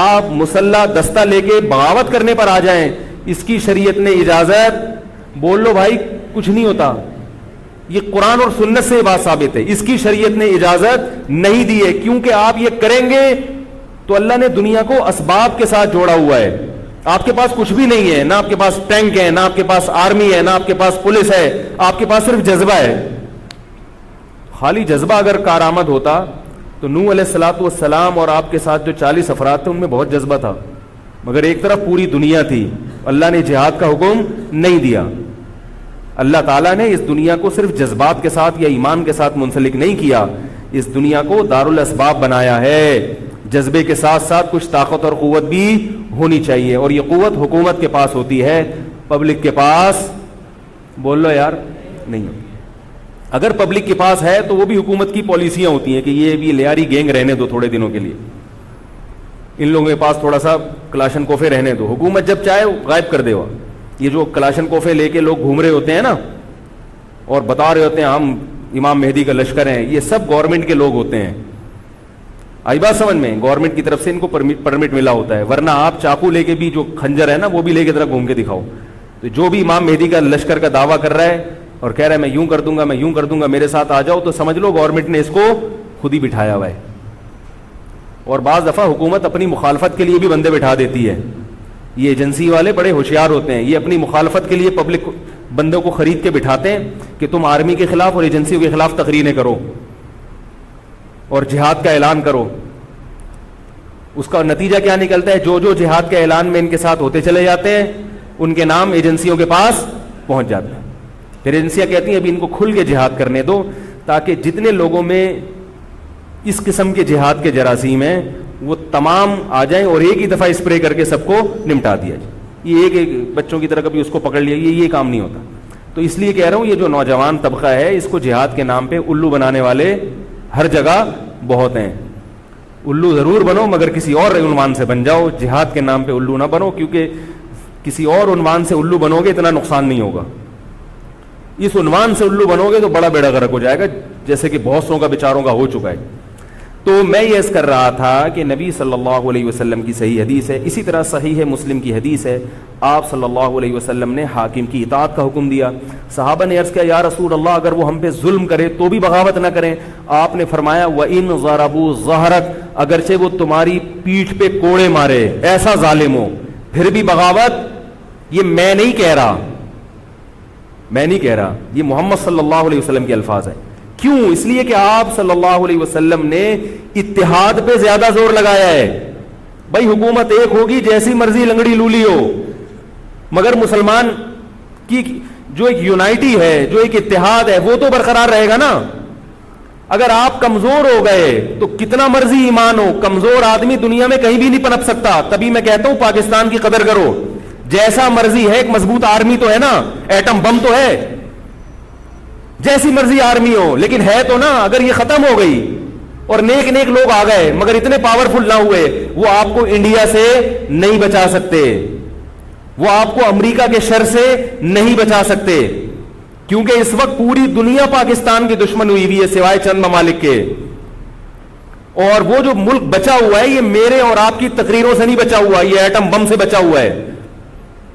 آپ مسلح دستہ لے کے بغاوت کرنے پر آ جائیں, اس کی شریعت نے اجازت, بول لو بھائی کچھ نہیں ہوتا. یہ قرآن اور سنت سے بات ثابت ہے, اس کی شریعت نے اجازت نہیں دی ہے, کیونکہ آپ یہ کریں گے تو اللہ نے دنیا کو اسباب کے ساتھ جوڑا ہوا ہے. آپ کے پاس کچھ بھی نہیں ہے, نہ آپ کے پاس ٹینک ہے, نہ آپ کے پاس آرمی ہے, نہ آپ کے پاس پولیس ہے, آپ کے پاس صرف جذبہ ہے. خالی جذبہ اگر کارآمد ہوتا تو نوح علیہ الصلوۃ والسلام اور آپ کے ساتھ جو 40 افراد تھے ان میں بہت جذبہ تھا, مگر ایک طرف پوری دنیا تھی. اللہ نے جہاد کا حکم نہیں دیا. اللہ تعالیٰ نے اس دنیا کو صرف جذبات کے ساتھ یا ایمان کے ساتھ منسلک نہیں کیا, اس دنیا کو دارالاسباب بنایا ہے. جذبے کے ساتھ ساتھ کچھ طاقت اور قوت بھی ہونی چاہیے, اور یہ قوت حکومت کے پاس ہوتی ہے, پبلک کے پاس بول لو یار نہیں ہوتی. اگر پبلک کے پاس ہے تو وہ بھی حکومت کی پالیسیاں ہوتی ہیں کہ یہ بھی لیاری گینگ رہنے دو تھوڑے دنوں کے لیے, ان لوگوں کے پاس تھوڑا سا کلاشن کوفے رہنے دو, حکومت جب چاہے غائب کر دے. وہ یہ جو کلاشن کوفے لے کے لوگ گھوم رہے ہوتے ہیں نا اور بتا رہے ہوتے ہیں ہم امام مہدی کا لشکر ہیں, یہ سب گورنمنٹ کے لوگ ہوتے ہیں. آئی بات سمجھ میں؟ گورنمنٹ کی طرف سے ان کو پرمٹ ملا ہوتا ہے, ورنہ آپ چاقو لے کے بھی جو کھنجر ہے نا وہ بھی لے کے ذرا گھوم کے دکھاؤ. تو جو بھی امام مہدی کا لشکر کا دعویٰ کر رہا ہے اور کہہ رہا ہے میں یوں کر دوں گا, میں یوں کر دوں گا, میرے ساتھ آ جاؤ, تو سمجھ لو گورنمنٹ نے اس کو خود ہی بٹھایا ہوا ہے. اور بعض دفعہ حکومت اپنی مخالفت کے لیے بھی بندے بٹھا دیتی ہے. یہ ایجنسی والے بڑے ہوشیار ہوتے ہیں, یہ اپنی مخالفت کے لیے پبلک بندوں کو خرید کے بٹھاتے ہیں کہ تم آرمی کے خلاف اور ایجنسیوں کے خلاف تقریریں کرو اور جہاد کا اعلان کرو. اس کا نتیجہ کیا نکلتا ہے؟ جو جو جہاد کے اعلان میں ان کے ساتھ ہوتے چلے جاتے ہیں ان کے نام ایجنسیوں کے پاس پہنچ جاتے ہیں. پھر ایجنسیاں کہتی ہیں ابھی ان کو کھل کے جہاد کرنے دو, تاکہ جتنے لوگوں میں اس قسم کے جہاد کے جراثیم ہیں وہ تمام آ جائیں اور ایک ہی دفعہ اسپرے کر کے سب کو نمٹا دیا جائے. یہ ایک بچوں کی طرح کبھی اس کو پکڑ لیا, یہ کام نہیں ہوتا. تو اس لیے کہہ رہا ہوں یہ جو نوجوان طبقہ ہے اس کو جہاد کے نام پہ الو بنانے والے ہر جگہ بہت ہیں. الو ضرور بنو مگر کسی اور عنوان سے بن جاؤ, جہاد کے نام پہ الو نہ بنو, کیونکہ کسی اور عنوان سے الو بنو گے اتنا نقصان نہیں ہوگا. اس عنوان سے الو بنو گے تو بڑا بیڑا غرق ہو جائے گا, جیسے کہ بہت سو کا بیچاروں کا ہو چکا ہے. تو میں یہ عرض کر رہا تھا کہ نبی صلی اللہ علیہ وسلم کی صحیح حدیث ہے, اسی طرح صحیح مسلم کی حدیث ہے, آپ صلی اللہ علیہ وسلم نے حاکم کی اطاعت کا حکم دیا. صحابہ نے عرض کیا یا رسول اللہ اگر وہ ہم پہ ظلم کرے تو بھی بغاوت نہ کریں؟ آپ نے فرمایا وَإِن ضَرَبُوا ظَهْرَكَ, اگرچہ وہ تمہاری پیٹھ پہ کوڑے مارے, ایسا ظالم ہو, پھر بھی بغاوت. یہ میں نہیں کہہ رہا, یہ محمد صلی اللہ علیہ وسلم کے الفاظ ہیں. کیوں؟ اس لیے کہ آپ صلی اللہ علیہ وسلم نے اتحاد پہ زیادہ زور لگایا ہے. بھائی حکومت ایک ہوگی جیسی مرضی لنگڑی لولی ہو, مگر مسلمان کی جو ایک یونائٹی ہے, جو ایک اتحاد ہے, وہ تو برقرار رہے گا نا. اگر آپ کمزور ہو گئے تو کتنا مرضی ایمان ہو, کمزور آدمی دنیا میں کہیں بھی نہیں پنپ سکتا. تبھی میں کہتا ہوں پاکستان کی قدر کرو, جیسا مرضی ہے, ایک مضبوط آرمی تو ہے نا, ایٹم بم تو ہے, جیسی مرضی آرمی ہو, لیکن ہے تو نا. اگر یہ ختم ہو گئی اور نیک نیک لوگ آ گئے مگر اتنے پاورفل نہ ہوئے, وہ آپ کو انڈیا سے نہیں بچا سکتے, وہ آپ کو امریکہ کے شر سے نہیں بچا سکتے, کیونکہ اس وقت پوری دنیا پاکستان کی دشمن ہوئی ہوئی ہے سوائے چند ممالک کے. اور وہ جو ملک بچا ہوا ہے یہ میرے اور آپ کی تقریروں سے نہیں بچا ہوا, یہ ایٹم بم سے بچا ہوا ہے.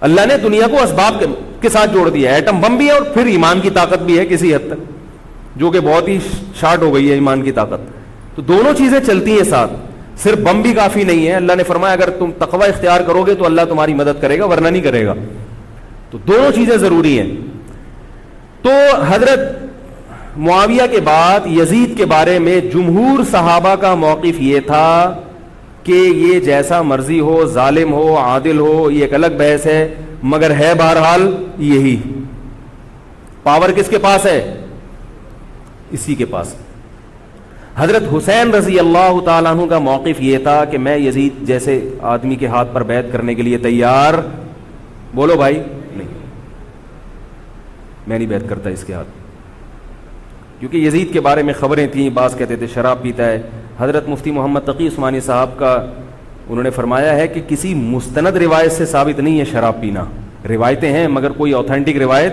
اللہ نے دنیا کو اسباب کے ساتھ جوڑ دیا. ایٹم بم بھی ہے اور پھر ایمان کی طاقت بھی ہے کسی حد تک, جو کہ بہت ہی شارٹ ہو گئی ہے ایمان کی طاقت. تو دونوں چیزیں چلتی ہیں ساتھ, صرف بم بھی کافی نہیں ہے. اللہ نے فرمایا اگر تم تقوی اختیار کرو گے تو اللہ تمہاری مدد کرے گا, ورنہ نہیں کرے گا. تو دونوں چیزیں ضروری ہیں. تو حضرت معاویہ کے بعد یزید کے بارے میں جمہور صحابہ کا موقف یہ تھا کہ یہ جیسا مرضی ہو, ظالم ہو, عادل ہو, یہ ایک الگ بحث ہے, مگر ہے بہرحال یہی. پاور کس کے پاس ہے؟ اسی کے پاس. حضرت حسین رضی اللہ تعالیٰ عنہ کا موقف یہ تھا کہ میں یزید جیسے آدمی کے ہاتھ پر بیعت کرنے کے لیے تیار. بولو بھائی, نہیں, میں نہیں بیعت کرتا اس کے ہاتھ. کیونکہ یزید کے بارے میں خبریں تھیں, بعض کہتے تھے شراب پیتا ہے. حضرت مفتی محمد تقی عثمانی صاحب کا انہوں نے فرمایا ہے کہ کسی مستند روایت سے ثابت نہیں ہے شراب پینا. روایتیں ہیں مگر کوئی اوتھینٹک روایت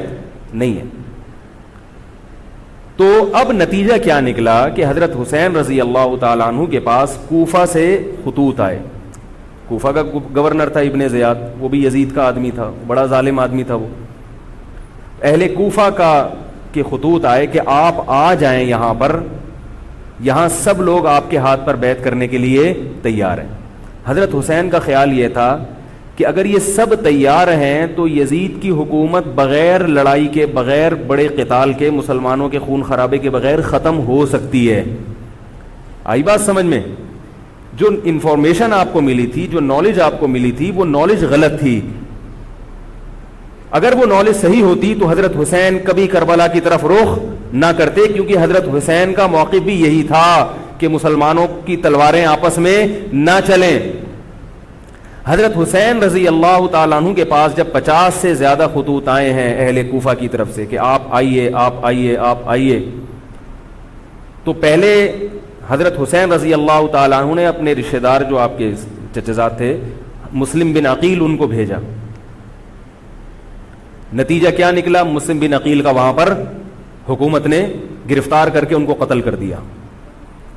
نہیں ہے. تو اب نتیجہ کیا نکلا کہ حضرت حسین رضی اللہ تعالیٰ عنہ کے پاس کوفہ سے خطوط آئے. کوفہ کا گورنر تھا ابن زیاد, وہ بھی یزید کا آدمی تھا, بڑا ظالم آدمی تھا وہ. اہل کوفہ کے خطوط آئے کہ آپ آ جائیں یہاں پر, یہاں سب لوگ آپ کے ہاتھ پر بیعت کرنے کے لیے تیار ہیں. حضرت حسین کا خیال یہ تھا کہ اگر یہ سب تیار ہیں تو یزید کی حکومت بغیر لڑائی کے, بغیر بڑے قتال کے, مسلمانوں کے خون خرابے کے بغیر ختم ہو سکتی ہے. آئی بات سمجھ میں؟ جو انفارمیشن آپ کو ملی تھی, جو نالج آپ کو ملی تھی, وہ نالج غلط تھی. اگر وہ نالج صحیح ہوتی تو حضرت حسین کبھی کربلا کی طرف رخ نہ کرتے, کیونکہ حضرت حسین کا موقف بھی یہی تھا کہ مسلمانوں کی تلواریں آپس میں نہ چلیں. حضرت حسین رضی اللہ تعالیٰ عنہ کے پاس جب 50 سے زیادہ خطوط آئے ہیں اہل کوفہ کی طرف سے کہ آپ آئیے, آپ آئیے, آپ آئیے, تو پہلے حضرت حسین رضی اللہ تعالیٰ عنہ نے اپنے رشتہ دار جو آپ کے چچزاد تھے مسلم بن عقیل, ان کو بھیجا. نتیجہ کیا نکلا؟ مسلم بن عقیل کا وہاں پر حکومت نے گرفتار کر کے ان کو قتل کر دیا.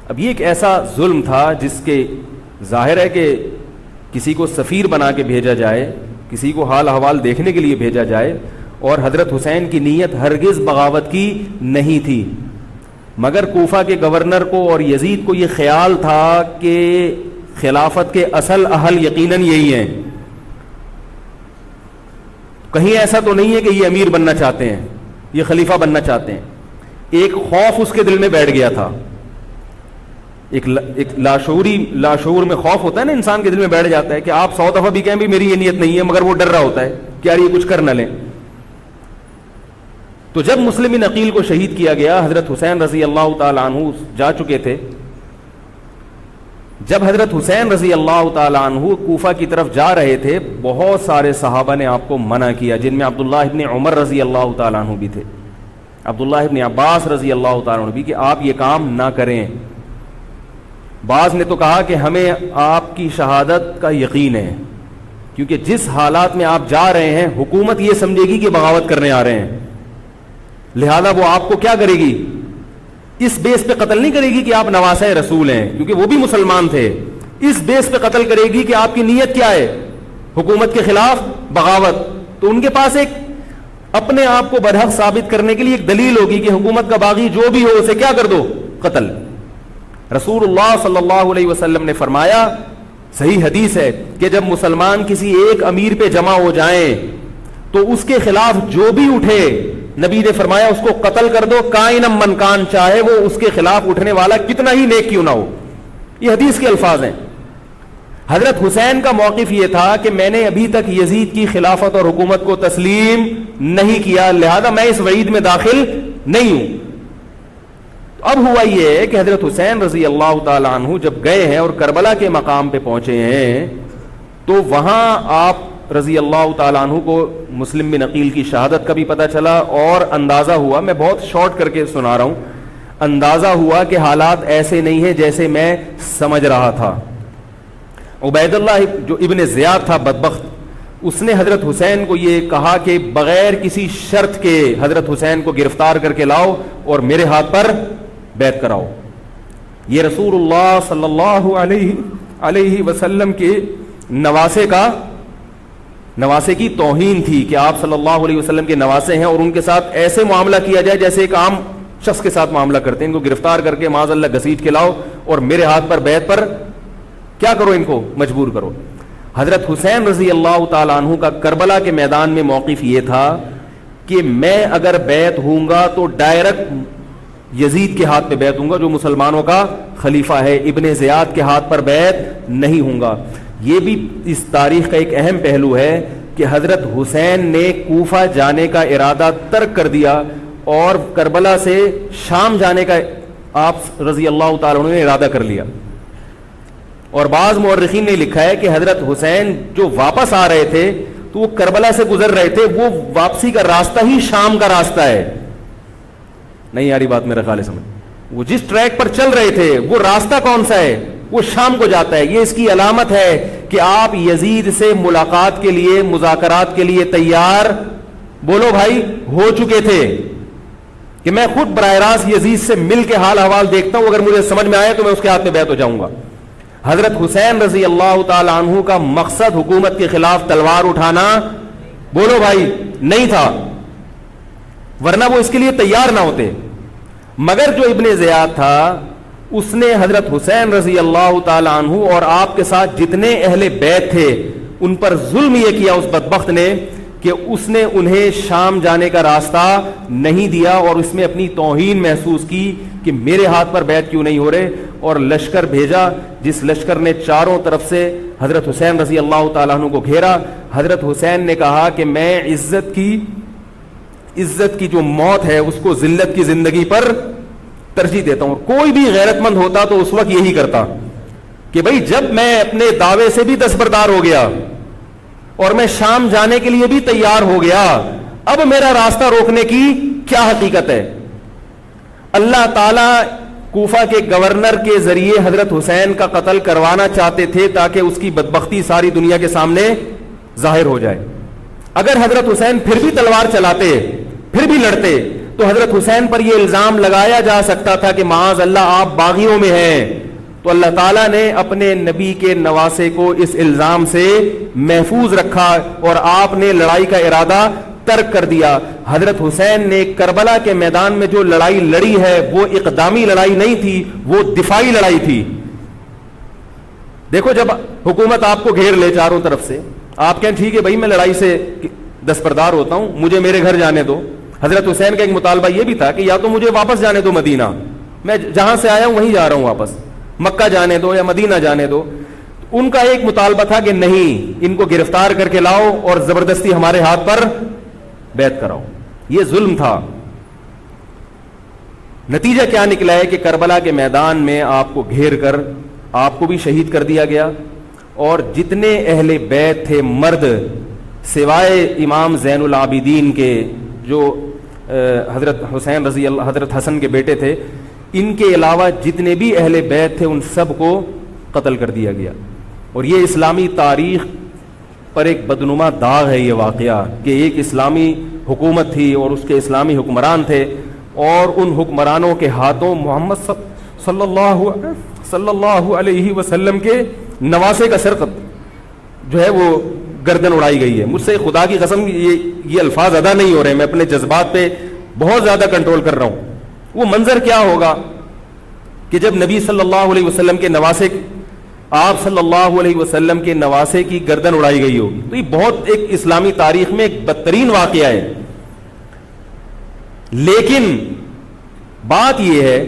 اب یہ ایک ایسا ظلم تھا جس کے ظاہر ہے کہ کسی کو سفیر بنا کے بھیجا جائے, کسی کو حال احوال دیکھنے کے لیے بھیجا جائے, اور حضرت حسین کی نیت ہرگز بغاوت کی نہیں تھی, مگر کوفہ کے گورنر کو اور یزید کو یہ خیال تھا کہ خلافت کے اصل اہل یقیناً یہی ہیں. کہیں ایسا تو نہیں ہے کہ یہ امیر بننا چاہتے ہیں, یہ خلیفہ بننا چاہتے ہیں. ایک خوف اس کے دل میں بیٹھ گیا تھا, ایک لاشعور میں خوف ہوتا ہے نا انسان کے دل میں بیٹھ جاتا ہے کہ آپ 100 دفعہ بھی کہیں بھی میری یہ نیت نہیں ہے, مگر وہ ڈر رہا ہوتا ہے کہ یار یہ کچھ کر نہ لیں. تو جب مسلم بن عقیل کو شہید کیا گیا, حضرت حسین رضی اللہ تعالیٰ عنہ جا چکے تھے. جب حضرت حسین رضی اللہ تعالیٰ عنہ کوفہ کی طرف جا رہے تھے, بہت سارے صحابہ نے آپ کو منع کیا, جن میں عبداللہ ابن عمر رضی اللہ تعالیٰ عنہ بھی تھے, عبداللہ ابن عباس رضی اللہ تعالیٰ عنہ بھی, کہ آپ یہ کام نہ کریں. بعض نے تو کہا کہ ہمیں آپ کی شہادت کا یقین ہے, کیونکہ جس حالات میں آپ جا رہے ہیں حکومت یہ سمجھے گی کہ بغاوت کرنے آ رہے ہیں, لہذا وہ آپ کو کیا کرے گی, اس بیس پہ قتل نہیں کرے گی کہ آپ نواسہ رسول ہیں, کیونکہ وہ بھی مسلمان تھے. اس بیس پہ قتل کرے گی کہ آپ کی نیت کیا ہے, حکومت کے خلاف بغاوت. تو ان کے پاس ایک اپنے آپ کو برحق ثابت کرنے کے لیے ایک دلیل ہوگی کہ حکومت کا باغی جو بھی ہو اسے کیا کر دو, قتل. رسول اللہ صلی اللہ علیہ وسلم نے فرمایا, صحیح حدیث ہے, کہ جب مسلمان کسی ایک امیر پہ جمع ہو جائیں تو اس کے خلاف جو بھی اٹھے, نبی نے فرمایا اس کو قتل کر دو, کائنم من کان, چاہے وہ اس کے خلاف اٹھنے والا کتنا ہی نیک کیوں نہ ہو. یہ حدیث کے الفاظ ہیں. حضرت حسین کا موقف یہ تھا کہ میں نے ابھی تک یزید کی خلافت اور حکومت کو تسلیم نہیں کیا, لہذا میں اس وعید میں داخل نہیں ہوں. اب ہوا یہ کہ حضرت حسین رضی اللہ تعالی عنہ جب گئے ہیں اور کربلا کے مقام پہ پہنچے ہیں, تو وہاں آپ رضی اللہ تعالیٰ عنہ کو مسلم بن عقیل کی شہادت کا بھی پتہ چلا, اور اندازہ ہوا, میں بہت شارٹ کر کے سنا رہا ہوں, اندازہ ہوا کہ حالات ایسے نہیں ہیں جیسے میں سمجھ رہا تھا. عبید اللہ جو ابن زیاد تھا بدبخت, اس نے حضرت حسین کو یہ کہا کہ بغیر کسی شرط کے حضرت حسین کو گرفتار کر کے لاؤ اور میرے ہاتھ پر بیعت کراؤ. یہ رسول اللہ صلی اللہ علیہ وسلم کے نواسے کا نواسے کی توہین تھی کہ آپ صلی اللہ علیہ وسلم کے نواسے ہیں اور ان کے ساتھ ایسے معاملہ کیا جائے جیسے ایک عام شخص کے ساتھ معاملہ کرتے ہیں. ان کو گرفتار کر کے معاذ اللہ گھسیٹ کے لاؤ اور میرے ہاتھ پر بیعت پر کیا کرو, ان کو مجبور کرو. حضرت حسین رضی اللہ تعالیٰ عنہ کا کربلا کے میدان میں موقف یہ تھا کہ میں اگر بیعت ہوں گا تو ڈائریکٹ یزید کے ہاتھ پہ بیعت ہوں گا جو مسلمانوں کا خلیفہ ہے, ابن زیاد کے ہاتھ پر بیعت نہیں ہوں گا. یہ بھی اس تاریخ کا ایک اہم پہلو ہے کہ حضرت حسین نے کوفہ جانے کا ارادہ ترک کر دیا اور کربلا سے شام جانے کا آپ رضی اللہ تعالیٰ عنہ نے ارادہ کر لیا. اور بعض مورخین نے لکھا ہے کہ حضرت حسین جو واپس آ رہے تھے تو وہ کربلا سے گزر رہے تھے, وہ واپسی کا راستہ ہی شام کا راستہ ہے. نہیں یاری بات میرا خیال ہے سمجھ, وہ جس ٹریک پر چل رہے تھے وہ راستہ کون سا ہے, وہ شام کو جاتا ہے. یہ اس کی علامت ہے کہ آپ یزید سے ملاقات کے لیے, مذاکرات کے لیے تیار بولو بھائی ہو چکے تھے کہ میں خود براہ راست یزید سے مل کے حال احوال دیکھتا ہوں, اگر مجھے سمجھ میں آئے تو میں اس کے ہاتھ میں بیعت ہو جاؤں گا. حضرت حسین رضی اللہ تعالی عنہ کا مقصد حکومت کے خلاف تلوار اٹھانا بولو بھائی نہیں تھا, ورنہ وہ اس کے لیے تیار نہ ہوتے. مگر جو ابن زیاد تھا اس نے حضرت حسین رضی اللہ تعالی عنہ اور آپ کے ساتھ جتنے اہل بیت تھے ان پر ظلم یہ کیا اس بدبخت نے کہ اس نے انہیں شام جانے کا راستہ نہیں دیا اور اس میں اپنی توہین محسوس کی کہ میرے ہاتھ پر بیعت کیوں نہیں ہو رہے, اور لشکر بھیجا جس لشکر نے چاروں طرف سے حضرت حسین رضی اللہ تعالیٰ عنہ کو گھیرا. حضرت حسین نے کہا کہ میں عزت کی جو موت ہے اس کو ذلت کی زندگی پر ترجیح دیتا ہوں. کوئی بھی غیرت مند ہوتا تو اس وقت یہی کرتا کہ بھئی جب میں اپنے دعوے سے بھی دستبردار ہو گیا اور میں شام جانے کے لیے بھی تیار ہو گیا, اب میرا راستہ روکنے کی کیا حقیقت ہے. اللہ تعالی کوفہ کے گورنر کے ذریعے حضرت حسین کا قتل کروانا چاہتے تھے تاکہ اس کی بدبختی ساری دنیا کے سامنے ظاہر ہو جائے. اگر حضرت حسین پھر بھی تلوار چلاتے, پھر بھی لڑتے, تو حضرت حسین پر یہ الزام لگایا جا سکتا تھا کہ معاذ اللہ آپ باغیوں میں ہیں. تو اللہ تعالیٰ نے اپنے نبی کے نواسے کو اس الزام سے محفوظ رکھا اور آپ نے لڑائی کا ارادہ ترک کر دیا. حضرت حسین نے کربلا کے میدان میں جو لڑائی لڑی ہے وہ اقدامی لڑائی نہیں تھی, وہ دفاعی لڑائی تھی. دیکھو جب حکومت آپ کو گھیر لے چاروں طرف سے, آپ کہیں ٹھیک ہے بھائی میں لڑائی سے دستبردار ہوتا ہوں, مجھے میرے گھر جانے دو. حضرت حسین کا ایک مطالبہ یہ بھی تھا کہ یا تو مجھے واپس جانے دو مدینہ, میں جہاں سے آیا ہوں وہیں جا رہا ہوں واپس, مکہ جانے دو یا مدینہ جانے دو. ان کا ایک مطالبہ تھا کہ نہیں, ان کو گرفتار کر کے لاؤ اور زبردستی ہمارے ہاتھ پر بیعت کراؤ. یہ ظلم تھا. نتیجہ کیا نکلا ہے کہ کربلا کے میدان میں آپ کو گھیر کر آپ کو بھی شہید کر دیا گیا, اور جتنے اہل بیت تھے مرد سوائے امام زین العابدین کے جو حضرت حسین رضی اللہ حضرت حسن کے بیٹے تھے, ان کے علاوہ جتنے بھی اہل بیت تھے ان سب کو قتل کر دیا گیا. اور یہ اسلامی تاریخ پر ایک بدنما داغ ہے یہ واقعہ کہ ایک اسلامی حکومت تھی اور اس کے اسلامی حکمران تھے, اور ان حکمرانوں کے ہاتھوں محمد صلی اللہ علیہ وسلم کے نواسے کا سر جو ہے وہ گردن اڑائی گئی ہے. مجھ سے خدا کی قسم یہ الفاظ ادا نہیں ہو رہے, میں اپنے جذبات پہ بہت زیادہ کنٹرول کر رہا ہوں. وہ منظر کیا ہوگا کہ جب نبی صلی اللہ علیہ وسلم کے نواسے, آپ صلی اللہ علیہ وسلم کے نواسے کی گردن اڑائی گئی ہوگی. تو یہ بہت ایک اسلامی تاریخ میں ایک بدترین واقعہ ہے. لیکن بات یہ ہے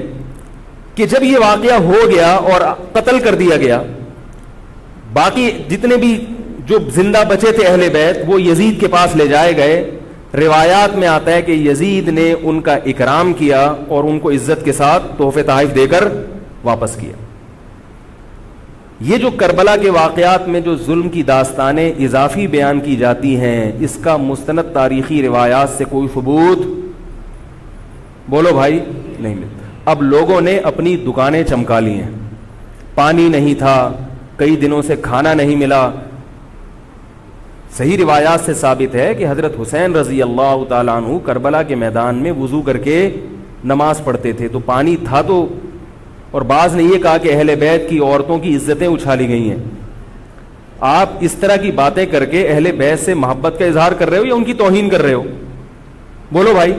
کہ جب یہ واقعہ ہو گیا اور قتل کر دیا گیا, باقی جتنے بھی جو زندہ بچے تھے اہل بیت وہ یزید کے پاس لے جائے گئے. روایات میں آتا ہے کہ یزید نے ان کا اکرام کیا اور ان کو عزت کے ساتھ تحفے تحائف دے کر واپس کیا. یہ جو کربلا کے واقعات میں جو ظلم کی داستانیں اضافی بیان کی جاتی ہیں, اس کا مستند تاریخی روایات سے کوئی ثبوت بولو بھائی نہیں ملتا. اب لوگوں نے اپنی دکانیں چمکا لی ہیں, پانی نہیں تھا, کئی دنوں سے کھانا نہیں ملا. صحیح روایات سے ثابت ہے کہ حضرت حسین رضی اللہ تعالیٰ عنہ کربلا کے میدان میں وضو کر کے نماز پڑھتے تھے, تو پانی تھا تو, اور بعض نے یہ کہا کہ اہل بیت کی عورتوں کی عزتیں اچھالی گئی ہیں. آپ اس طرح کی باتیں کر کے اہل بیت سے محبت کا اظہار کر رہے ہو یا ان کی توہین کر رہے ہو؟ بولو بھائی.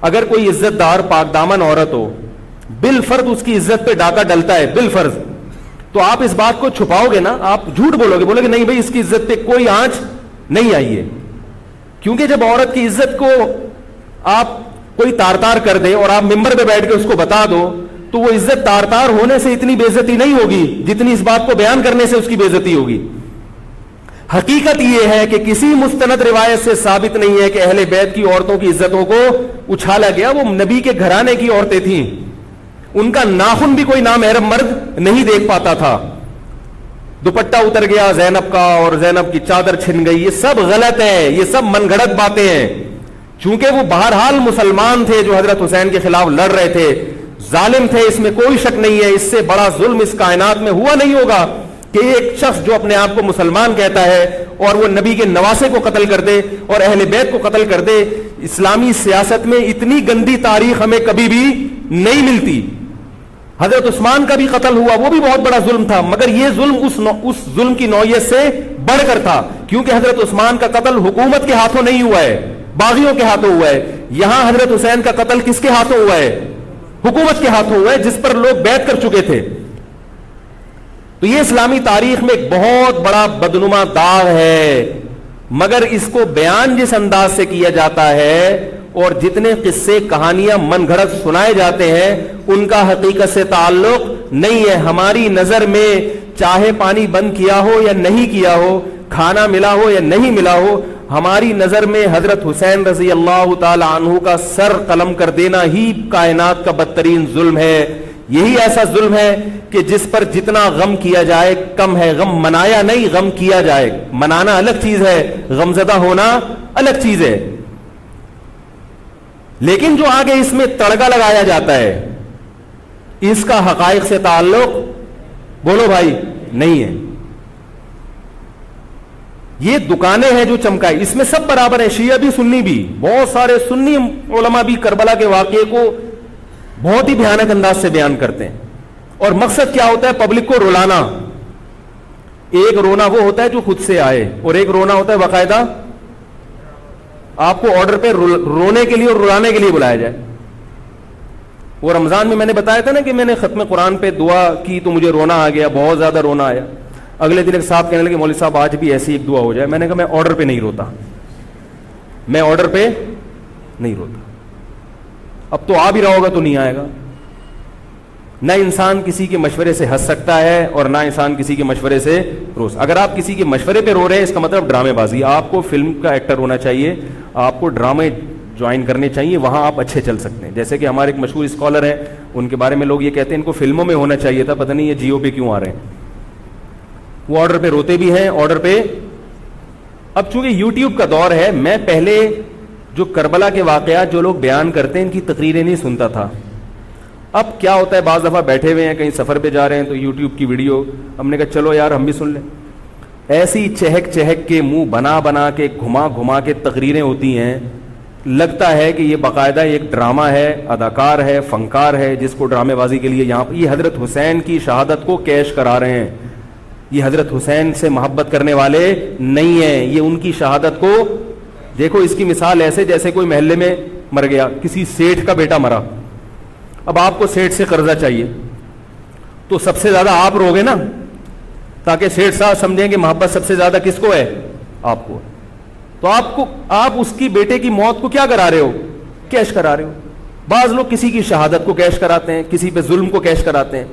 اگر کوئی عزت دار پاک دامن عورت ہو, بالفرض اس کی عزت پہ ڈاکہ ڈلتا ہے, بالفرض, تو آپ اس بات کو چھپاؤ گے نا, آپ جھوٹ بولو گے, بولو گے نہیں بھائی اس کی عزت پہ کوئی آنچ نہیں آئی ہے. کیونکہ جب عورت کی عزت کو آپ کوئی تار تار کر دے اور آپ ممبر پہ بیٹھ کے اس کو بتا دو, تو وہ عزت تار تار ہونے سے اتنی بے عزتی نہیں ہوگی جتنی اس بات کو بیان کرنے سے اس کی بے عزتی ہوگی. حقیقت یہ ہے کہ کسی مستند روایت سے ثابت نہیں ہے کہ اہل بیت کی عورتوں کی عزتوں کو اچھالا گیا. وہ نبی کے گھرانے کی عورتیں تھیں, ان کا ناخن بھی کوئی نامحرم مرد نہیں دیکھ پاتا تھا. دوپٹہ اتر گیا زینب کا اور زینب کی چادر چھن گئی, یہ سب غلط ہے, یہ سب من گھڑت باتیں ہیں. چونکہ وہ بہرحال مسلمان تھے جو حضرت حسین کے خلاف لڑ رہے تھے, ظالم تھے, اس میں کوئی شک نہیں ہے. اس سے بڑا ظلم اس کائنات میں ہوا نہیں ہوگا کہ ایک شخص جو اپنے آپ کو مسلمان کہتا ہے اور وہ نبی کے نواسے کو قتل کر دے اور اہل بیت کو قتل کر دے. اسلامی سیاست میں اتنی گندی تاریخ ہمیں کبھی بھی نہیں ملتی. حضرت عثمان کا بھی قتل ہوا, وہ بھی بہت بڑا ظلم تھا, مگر یہ ظلم اس ظلم کی نوعیت سے بڑھ کر تھا, کیونکہ حضرت عثمان کا قتل حکومت کے ہاتھوں نہیں ہوا ہے, باغیوں کے ہاتھوں ہوا ہے. یہاں حضرت حسین کا قتل کس کے ہاتھوں ہوا ہے؟ حکومت کے ہاتھوں ہوا ہے, جس پر لوگ بیعت کر چکے تھے. تو یہ اسلامی تاریخ میں ایک بہت بڑا بدنما داغ ہے, مگر اس کو بیان جس انداز سے کیا جاتا ہے اور جتنے قصے کہانیاں من گھڑت سنائے جاتے ہیں ان کا حقیقت سے تعلق نہیں ہے. ہماری نظر میں چاہے پانی بند کیا ہو یا نہیں کیا ہو, کھانا ملا ہو یا نہیں ملا ہو, ہماری نظر میں حضرت حسین رضی اللہ تعالی عنہ کا سر قلم کر دینا ہی کائنات کا بدترین ظلم ہے. یہی ایسا ظلم ہے کہ جس پر جتنا غم کیا جائے کم ہے. غم منایا نہیں, غم کیا جائے. منانا الگ چیز ہے, غمزدہ ہونا الگ چیز ہے. لیکن جو آگے اس میں تڑکا لگایا جاتا ہے اس کا حقائق سے تعلق, بولو بھائی, نہیں ہے. یہ دکانیں ہیں جو چمکائی, اس میں سب برابر ہیں, شیعہ بھی سنی بھی. بہت سارے سنی علماء بھی کربلا کے واقعے کو بہت ہی بھیانک انداز سے بیان کرتے ہیں, اور مقصد کیا ہوتا ہے؟ پبلک کو رلانا. ایک رونا وہ ہوتا ہے جو خود سے آئے, اور ایک رونا ہوتا ہے باقاعدہ آپ کو آرڈر پہ رونے کے لیے اور رلانے کے لیے بلایا جائے. وہ رمضان میں نے بتایا تھا نا کہ میں نے ختم قرآن پہ دعا کی تو مجھے رونا آ گیا, بہت زیادہ رونا آیا. اگلے دن ایک صاحب کہنے لگے مولوی صاحب آج بھی ایسی ایک دعا ہو جائے. میں نے کہا میں آرڈر پہ نہیں روتا, میں آرڈر پہ نہیں روتا. اب تو آ بھی رہا ہوگا تو نہیں آئے گا. نہ انسان کسی کے مشورے سے ہنس سکتا ہے اور نہ انسان کسی کے مشورے سے رو. اگر آپ کسی کے مشورے پہ رو رہے ہیں اس کا مطلب ڈرامے بازی. آپ کو فلم کا ایکٹر ہونا چاہیے, آپ کو ڈرامے جوائن کرنے چاہیے, وہاں آپ اچھے چل سکتے ہیں. جیسے کہ ہمارے ایک مشہور اسکالر ہیں, ان کے بارے میں لوگ یہ کہتے ہیں ان کو فلموں میں ہونا چاہیے تھا, پتہ نہیں یہ جیو پہ کیوں آ رہے ہیں. وہ آرڈر پہ روتے بھی ہیں, آرڈر پہ. اب چونکہ یوٹیوب کا دور ہے, میں پہلے جو کربلا کے واقعات جو لوگ بیان کرتے ہیں ان کی تقریریں نہیں سنتا تھا. اب کیا ہوتا ہے, بعض دفعہ بیٹھے ہوئے ہیں کہیں سفر پہ جا رہے ہیں تو یوٹیوب کی ویڈیو, ہم نے کہا چلو یار ہم بھی سن لیں. ایسی چہک چہک کے منہ بنا بنا کے گھما گھما کے تقریریں ہوتی ہیں, لگتا ہے کہ یہ باقاعدہ ایک ڈرامہ ہے, اداکار ہے, فنکار ہے جس کو ڈرامے بازی کے لیے یہاں. یہ حضرت حسین کی شہادت کو کیش کرا رہے ہیں. یہ حضرت حسین سے محبت کرنے والے نہیں ہیں, یہ ان کی شہادت کو دیکھو. اس کی مثال ایسے جیسے کوئی محلے میں مر گیا, کسی سیٹھ کا بیٹا مرا, اب آپ کو سیٹھ سے قرضہ چاہیے تو سب سے زیادہ آپ روگے نا, تاکہ سیٹھ صاحب سمجھیں کہ محبت سب سے زیادہ کس کو ہے؟ آپ کو. تو آپ اس کی بیٹے کی موت کو کیا کرا رہے ہو؟ کیش کرا رہے ہو. بعض لوگ کسی کی شہادت کو کیش کراتے ہیں, کسی پہ ظلم کو کیش کراتے ہیں.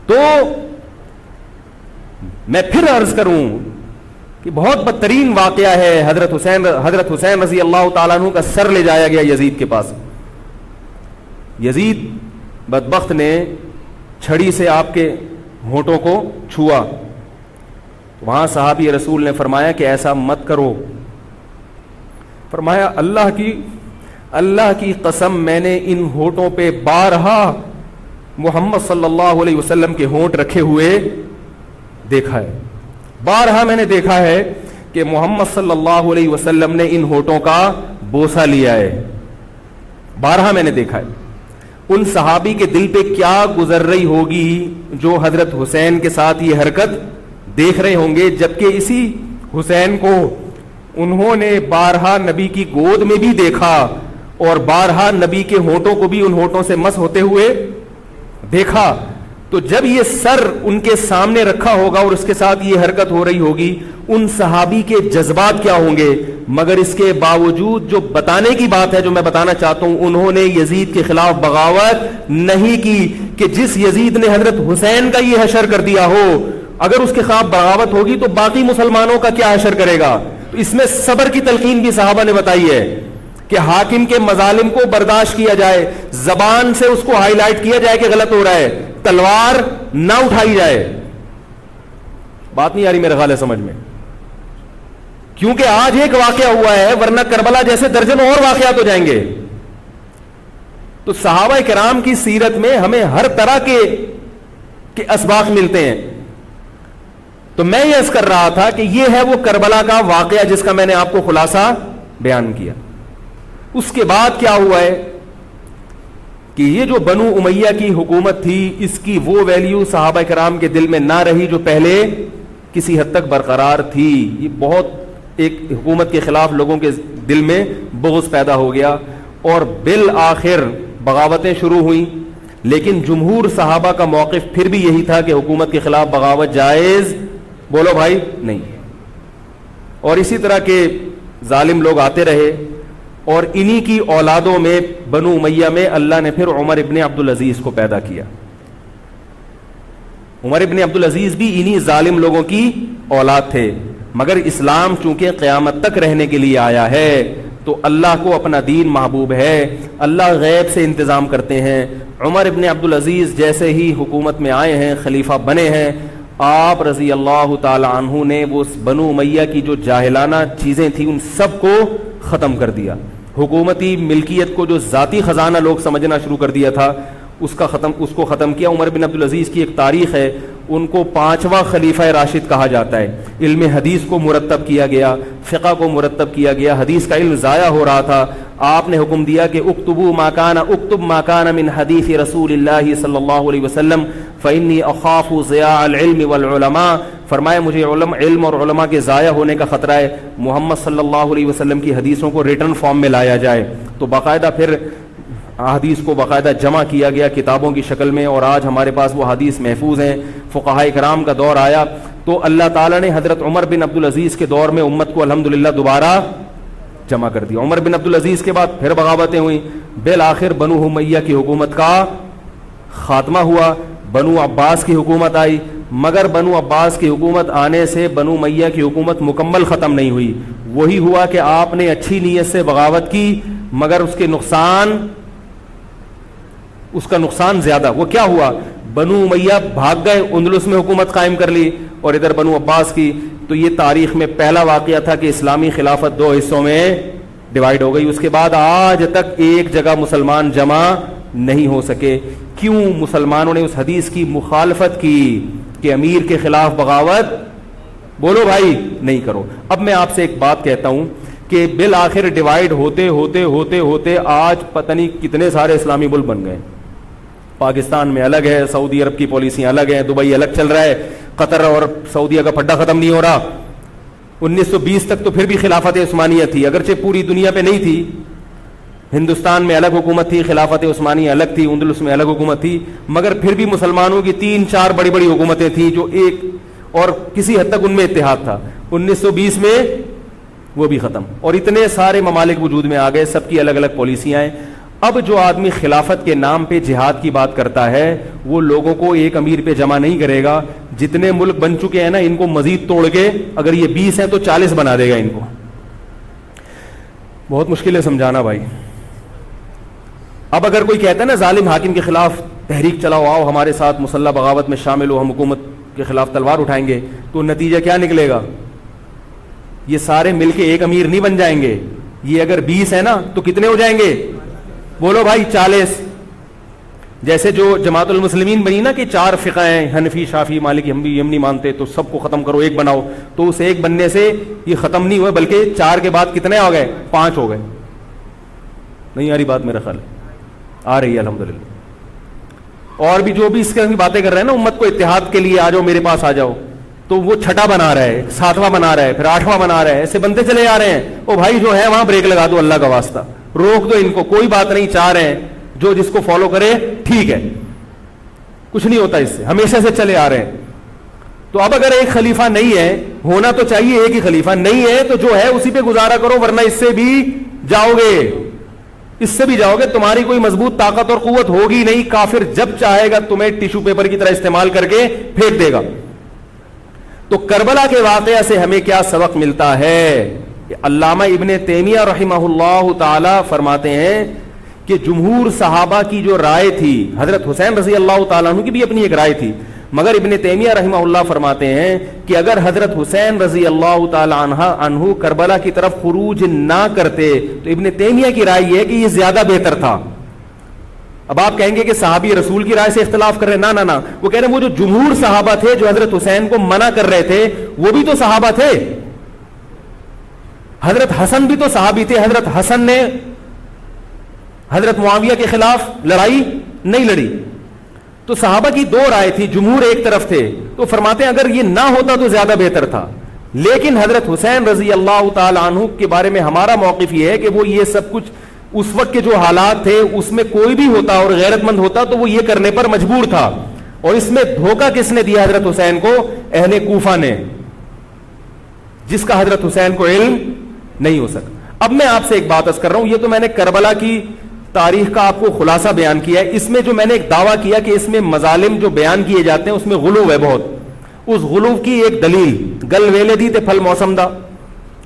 تو میں پھر عرض کروں کہ بہت بدترین واقعہ ہے. حضرت حسین رضی اللہ تعالیٰ عنہ کا سر لے جایا گیا یزید کے پاس. یزید بدبخت نے چھڑی سے آپ کے ہونٹوں کو چھوا. وہاں صحابی رسول نے فرمایا کہ ایسا مت کرو. فرمایا اللہ کی قسم میں نے ان ہونٹوں پہ بارہا محمد صلی اللہ علیہ وسلم کے ہونٹ رکھے ہوئے دیکھا ہے. بارہا میں نے دیکھا ہے کہ محمد صلی اللہ علیہ وسلم نے ان ہونٹوں کا بوسہ لیا ہے. بارہا میں نے دیکھا ہے. ان صحابی کے دل پہ کیا گزر رہی ہوگی جو حضرت حسین کے ساتھ یہ حرکت دیکھ رہے ہوں گے, جبکہ اسی حسین کو انہوں نے بارہا نبی کی گود میں بھی دیکھا اور بارہا نبی کے ہونٹوں کو بھی ان ہونٹوں سے مس ہوتے ہوئے دیکھا. تو جب یہ سر ان کے سامنے رکھا ہوگا اور اس کے ساتھ یہ حرکت ہو رہی ہوگی, ان صحابی کے جذبات کیا ہوں گے. مگر اس کے باوجود جو بتانے کی بات ہے, جو میں بتانا چاہتا ہوں, انہوں نے یزید کے خلاف بغاوت نہیں کی کہ جس یزید نے حضرت حسین کا یہ حشر کر دیا ہو, اگر اس کے خلاف بغاوت ہوگی تو باقی مسلمانوں کا کیا حشر کرے گا. تو اس میں صبر کی تلقین بھی صحابہ نے بتائی ہے کہ حاکم کے مظالم کو برداشت کیا جائے, زبان سے اس کو ہائی لائٹ کیا جائے کہ غلط ہو رہا ہے, تلوار نہ اٹھائی جائے. بات نہیں آ رہی میرے خیال ہے سمجھ میں, کیونکہ آج ایک واقعہ ہوا ہے ورنہ کربلا جیسے درجنوں اور واقعات ہو جائیں گے. تو صحابہ کرام کی سیرت میں ہمیں ہر طرح کے اسباق ملتے ہیں. تو میں یہ عرض کر رہا تھا کہ یہ ہے وہ کربلا کا واقعہ جس کا میں نے آپ کو خلاصہ بیان کیا. اس کے بعد کیا ہوا ہے کہ یہ جو بنو امیہ کی حکومت تھی, اس کی وہ ویلیو صحابہ کرام کے دل میں نہ رہی جو پہلے کسی حد تک برقرار تھی. یہ بہت ایک حکومت کے خلاف لوگوں کے دل میں بغض پیدا ہو گیا اور بالآخر بغاوتیں شروع ہوئیں. لیکن جمہور صحابہ کا موقف پھر بھی یہی تھا کہ حکومت کے خلاف بغاوت جائز, بولو بھائی, نہیں. اور اسی طرح کے ظالم لوگ آتے رہے اور انہی کی اولادوں میں بنو امیہ میں اللہ نے پھر عمر ابن عبدالعزیز کو پیدا کیا. عمر ابن عبدالعزیز بھی انہی ظالم لوگوں کی اولاد تھے, مگر اسلام چونکہ قیامت تک رہنے کے لیے آیا ہے تو اللہ کو اپنا دین محبوب ہے, اللہ غیب سے انتظام کرتے ہیں. عمر ابن عبدالعزیز جیسے ہی حکومت میں آئے ہیں, خلیفہ بنے ہیں, آپ رضی اللہ تعالی عنہ نے وہ بنو امیہ کی جو جاہلانہ چیزیں تھیں ان سب کو ختم کر دیا. حکومتی ملکیت کو جو ذاتی خزانہ لوگ سمجھنا شروع کر دیا تھا اس کو ختم کیا. عمر بن عبدالعزیز کی ایک تاریخ ہے, ان کو 5واں خلیفہ راشد کہا جاتا ہے. علم حدیث کو مرتب کیا گیا, فقہ کو مرتب کیا گیا, حدیث کا علم ضائع ہو رہا تھا. آپ نے حکم دیا کہ اکتب ما کان من حدیث رسول اللہ صلی اللہ علیہ وسلم فإنی اخاف ضیاع العلم والعلماء. فرمایا مجھے علم اور علماء کے ضائع ہونے کا خطرہ ہے, محمد صلی اللہ علیہ وسلم کی حدیثوں کو ریٹن فارم میں لایا جائے. تو باقاعدہ پھر حدیث کو باقاعدہ جمع کیا گیا کتابوں کی شکل میں, اور آج ہمارے پاس وہ حدیث محفوظ ہیں. فقہاء کرام کا دور آیا تو اللہ تعالیٰ نے حضرت عمر بن عبدالعزیز کے دور میں امت کو الحمدللہ دوبارہ جمع کر دیا. عمر بن عبدالعزیز کے بعد پھر بغاوتیں ہوئیں, بالآخر بنو امیہ کی حکومت کا خاتمہ ہوا, بنو عباس کی حکومت آئی. مگر بنو عباس کی حکومت آنے سے بنو امیہ کی حکومت مکمل ختم نہیں ہوئی. وہی ہوا کہ آپ نے اچھی نیت سے بغاوت کی مگر اس کا نقصان زیادہ. وہ کیا ہوا, بنو امیہ بھاگ گئے, اندلس میں حکومت قائم کر لی, اور ادھر بنو عباس کی. تو یہ تاریخ میں پہلا واقعہ تھا کہ اسلامی خلافت 2 حصوں میں ڈیوائیڈ ہو گئی. اس کے بعد آج تک ایک جگہ مسلمان جمع نہیں ہو سکے. کیوں؟ مسلمانوں نے اس حدیث کی مخالفت کی کہ امیر کے خلاف بغاوت, بولو بھائی, نہیں کرو. اب میں آپ سے ایک بات کہتا ہوں کہ بالآخر ڈیوائیڈ ہوتے ہوتے ہوتے ہوتے آج پتہ نہیں کتنے سارے اسلامی ملک بن گئے. پاکستان میں الگ ہے, سعودی عرب کی پالیسیاں الگ ہیں, دبئی الگ چل رہا ہے, قطر اور سعودیہ کا پھڈا ختم نہیں ہو رہا. 1920 تک تو پھر بھی خلافت عثمانیہ تھی, اگرچہ پوری دنیا پہ نہیں تھی. ہندوستان میں الگ حکومت تھی, خلافت عثمانیہ الگ تھی, اندلس میں الگ حکومت تھی, مگر پھر بھی مسلمانوں کی 3-4 بڑی بڑی حکومتیں تھیں جو ایک اور کسی حد تک ان میں اتحاد تھا. 1920 میں وہ بھی ختم, اور اتنے سارے ممالک وجود میں آ گئے, سب کی الگ الگ پالیسیاں ہیں. اب جو آدمی خلافت کے نام پہ جہاد کی بات کرتا ہے وہ لوگوں کو ایک امیر پہ جمع نہیں کرے گا. جتنے ملک بن چکے ہیں نا, ان کو مزید توڑ کے, اگر یہ 20 ہیں تو 40 بنا دے گا ان کو. بہت مشکل ہے سمجھانا بھائی. اب اگر کوئی کہتا ہے نا ظالم حاکم کے خلاف تحریک چلاؤ, آؤ ہمارے ساتھ مسلح بغاوت میں شامل ہو, ہم حکومت کے خلاف تلوار اٹھائیں گے, تو نتیجہ کیا نکلے گا؟ یہ سارے مل کے ایک امیر نہیں بن جائیں گے. یہ اگر 20 ہے نا تو کتنے ہو جائیں گے؟ بولو بھائی, 40. جیسے جو جماعت المسلمین بنی نا کہ 4 فقہ ہیں, حنفی, شافعی, مالکی, ہم نہیں مانتے, تو سب کو ختم کرو, ایک بناؤ. تو اس ایک بننے سے یہ ختم نہیں ہوئے, بلکہ 4 کے بعد کتنے ہو گئے؟ 5 ہو گئے. نہیں آ رہی بات؟ میرا خیال آ رہی ہے الحمدللہ. اور بھی جو بھی اس کی باتیں کر رہے ہیں نا امت کو اتحاد کے لیے آ جاؤ میرے پاس آ جاؤ, تو وہ چھٹا بنا رہا ہے, 7واں بنا رہا ہے, پھر 8واں بنا رہا ہے, ایسے بنتے چلے آ رہے ہیں. او بھائی جو ہے وہاں بریک لگا دو, اللہ کا واسطہ روک دو ان کو, کوئی بات نہیں, 4 ہیں, جو جس کو فالو کرے ٹھیک ہے, کچھ نہیں ہوتا اس سے, ہمیشہ سے چلے آ رہے ہیں. تو اب اگر ایک خلیفہ نہیں ہے, ہونا تو چاہیے ایک ہی خلیفہ, نہیں ہے تو جو ہے اسی پہ گزارا کرو, ورنہ اس سے بھی جاؤ گے, اس سے بھی جاؤ گے, تمہاری کوئی مضبوط طاقت اور قوت ہوگی نہیں. کافر جب چاہے گا تمہیں ٹیشو پیپر کی طرح استعمال کر کے پھینک دے گا. تو کربلا کے واقعہ سے ہمیں کیا سبق ملتا ہے؟ علامہ ابن تیمیہ رحمہ اللہ تعالی فرماتے ہیں کہ جمہور صحابہ کی جو رائے تھی, حضرت حسین رضی اللہ تعالیٰ عنہ کی بھی اپنی ایک رائے تھی, مگر ابن تیمیہ رحمہ اللہ فرماتے ہیں کہ اگر حضرت حسین رضی اللہ تعالی عنہ کربلا کی طرف خروج نہ کرتے تو ابن تیمیہ کی رائے یہ ہے کہ یہ زیادہ بہتر تھا. اب آپ کہیں گے کہ صحابی رسول کی رائے سے اختلاف کر رہے ہیں, نہ, وہ کہہ رہے ہیں وہ جو جمہور صحابہ تھے جو حضرت حسین کو منع کر رہے تھے وہ بھی تو صحابہ تھے, حضرت حسن بھی تو صحابی تھے. حضرت حسن نے حضرت معاویہ کے خلاف لڑائی نہیں لڑی. تو صحابہ کی 2 رائے تھی, جمہور ایک طرف تھے, تو فرماتے ہیں اگر یہ نہ ہوتا تو زیادہ بہتر تھا. لیکن حضرت حسین رضی اللہ تعالی عنہ کے بارے میں ہمارا موقف یہ ہے کہ وہ یہ سب کچھ اس وقت کے جو حالات تھے اس میں کوئی بھی ہوتا اور غیرت مند ہوتا تو وہ یہ کرنے پر مجبور تھا. اور اس میں دھوکہ کس نے دیا حضرت حسین کو؟ اہل کوفہ نے, جس کا حضرت حسین کو علم نہیں ہو سکا. اب میں آپ سے ایک بات عرض کر رہا ہوں, یہ تو میں نے کربلا کی تاریخ کا آپ کو خلاصہ بیان کیا ہے. اس میں جو میں نے ایک دعویٰ کیا کہ اس میں مظالم جو بیان کیے جاتے ہیں اس میں غلو ہے بہت, اس غلو کی ایک دلیل گل ویلے دی تے پھل موسم دا.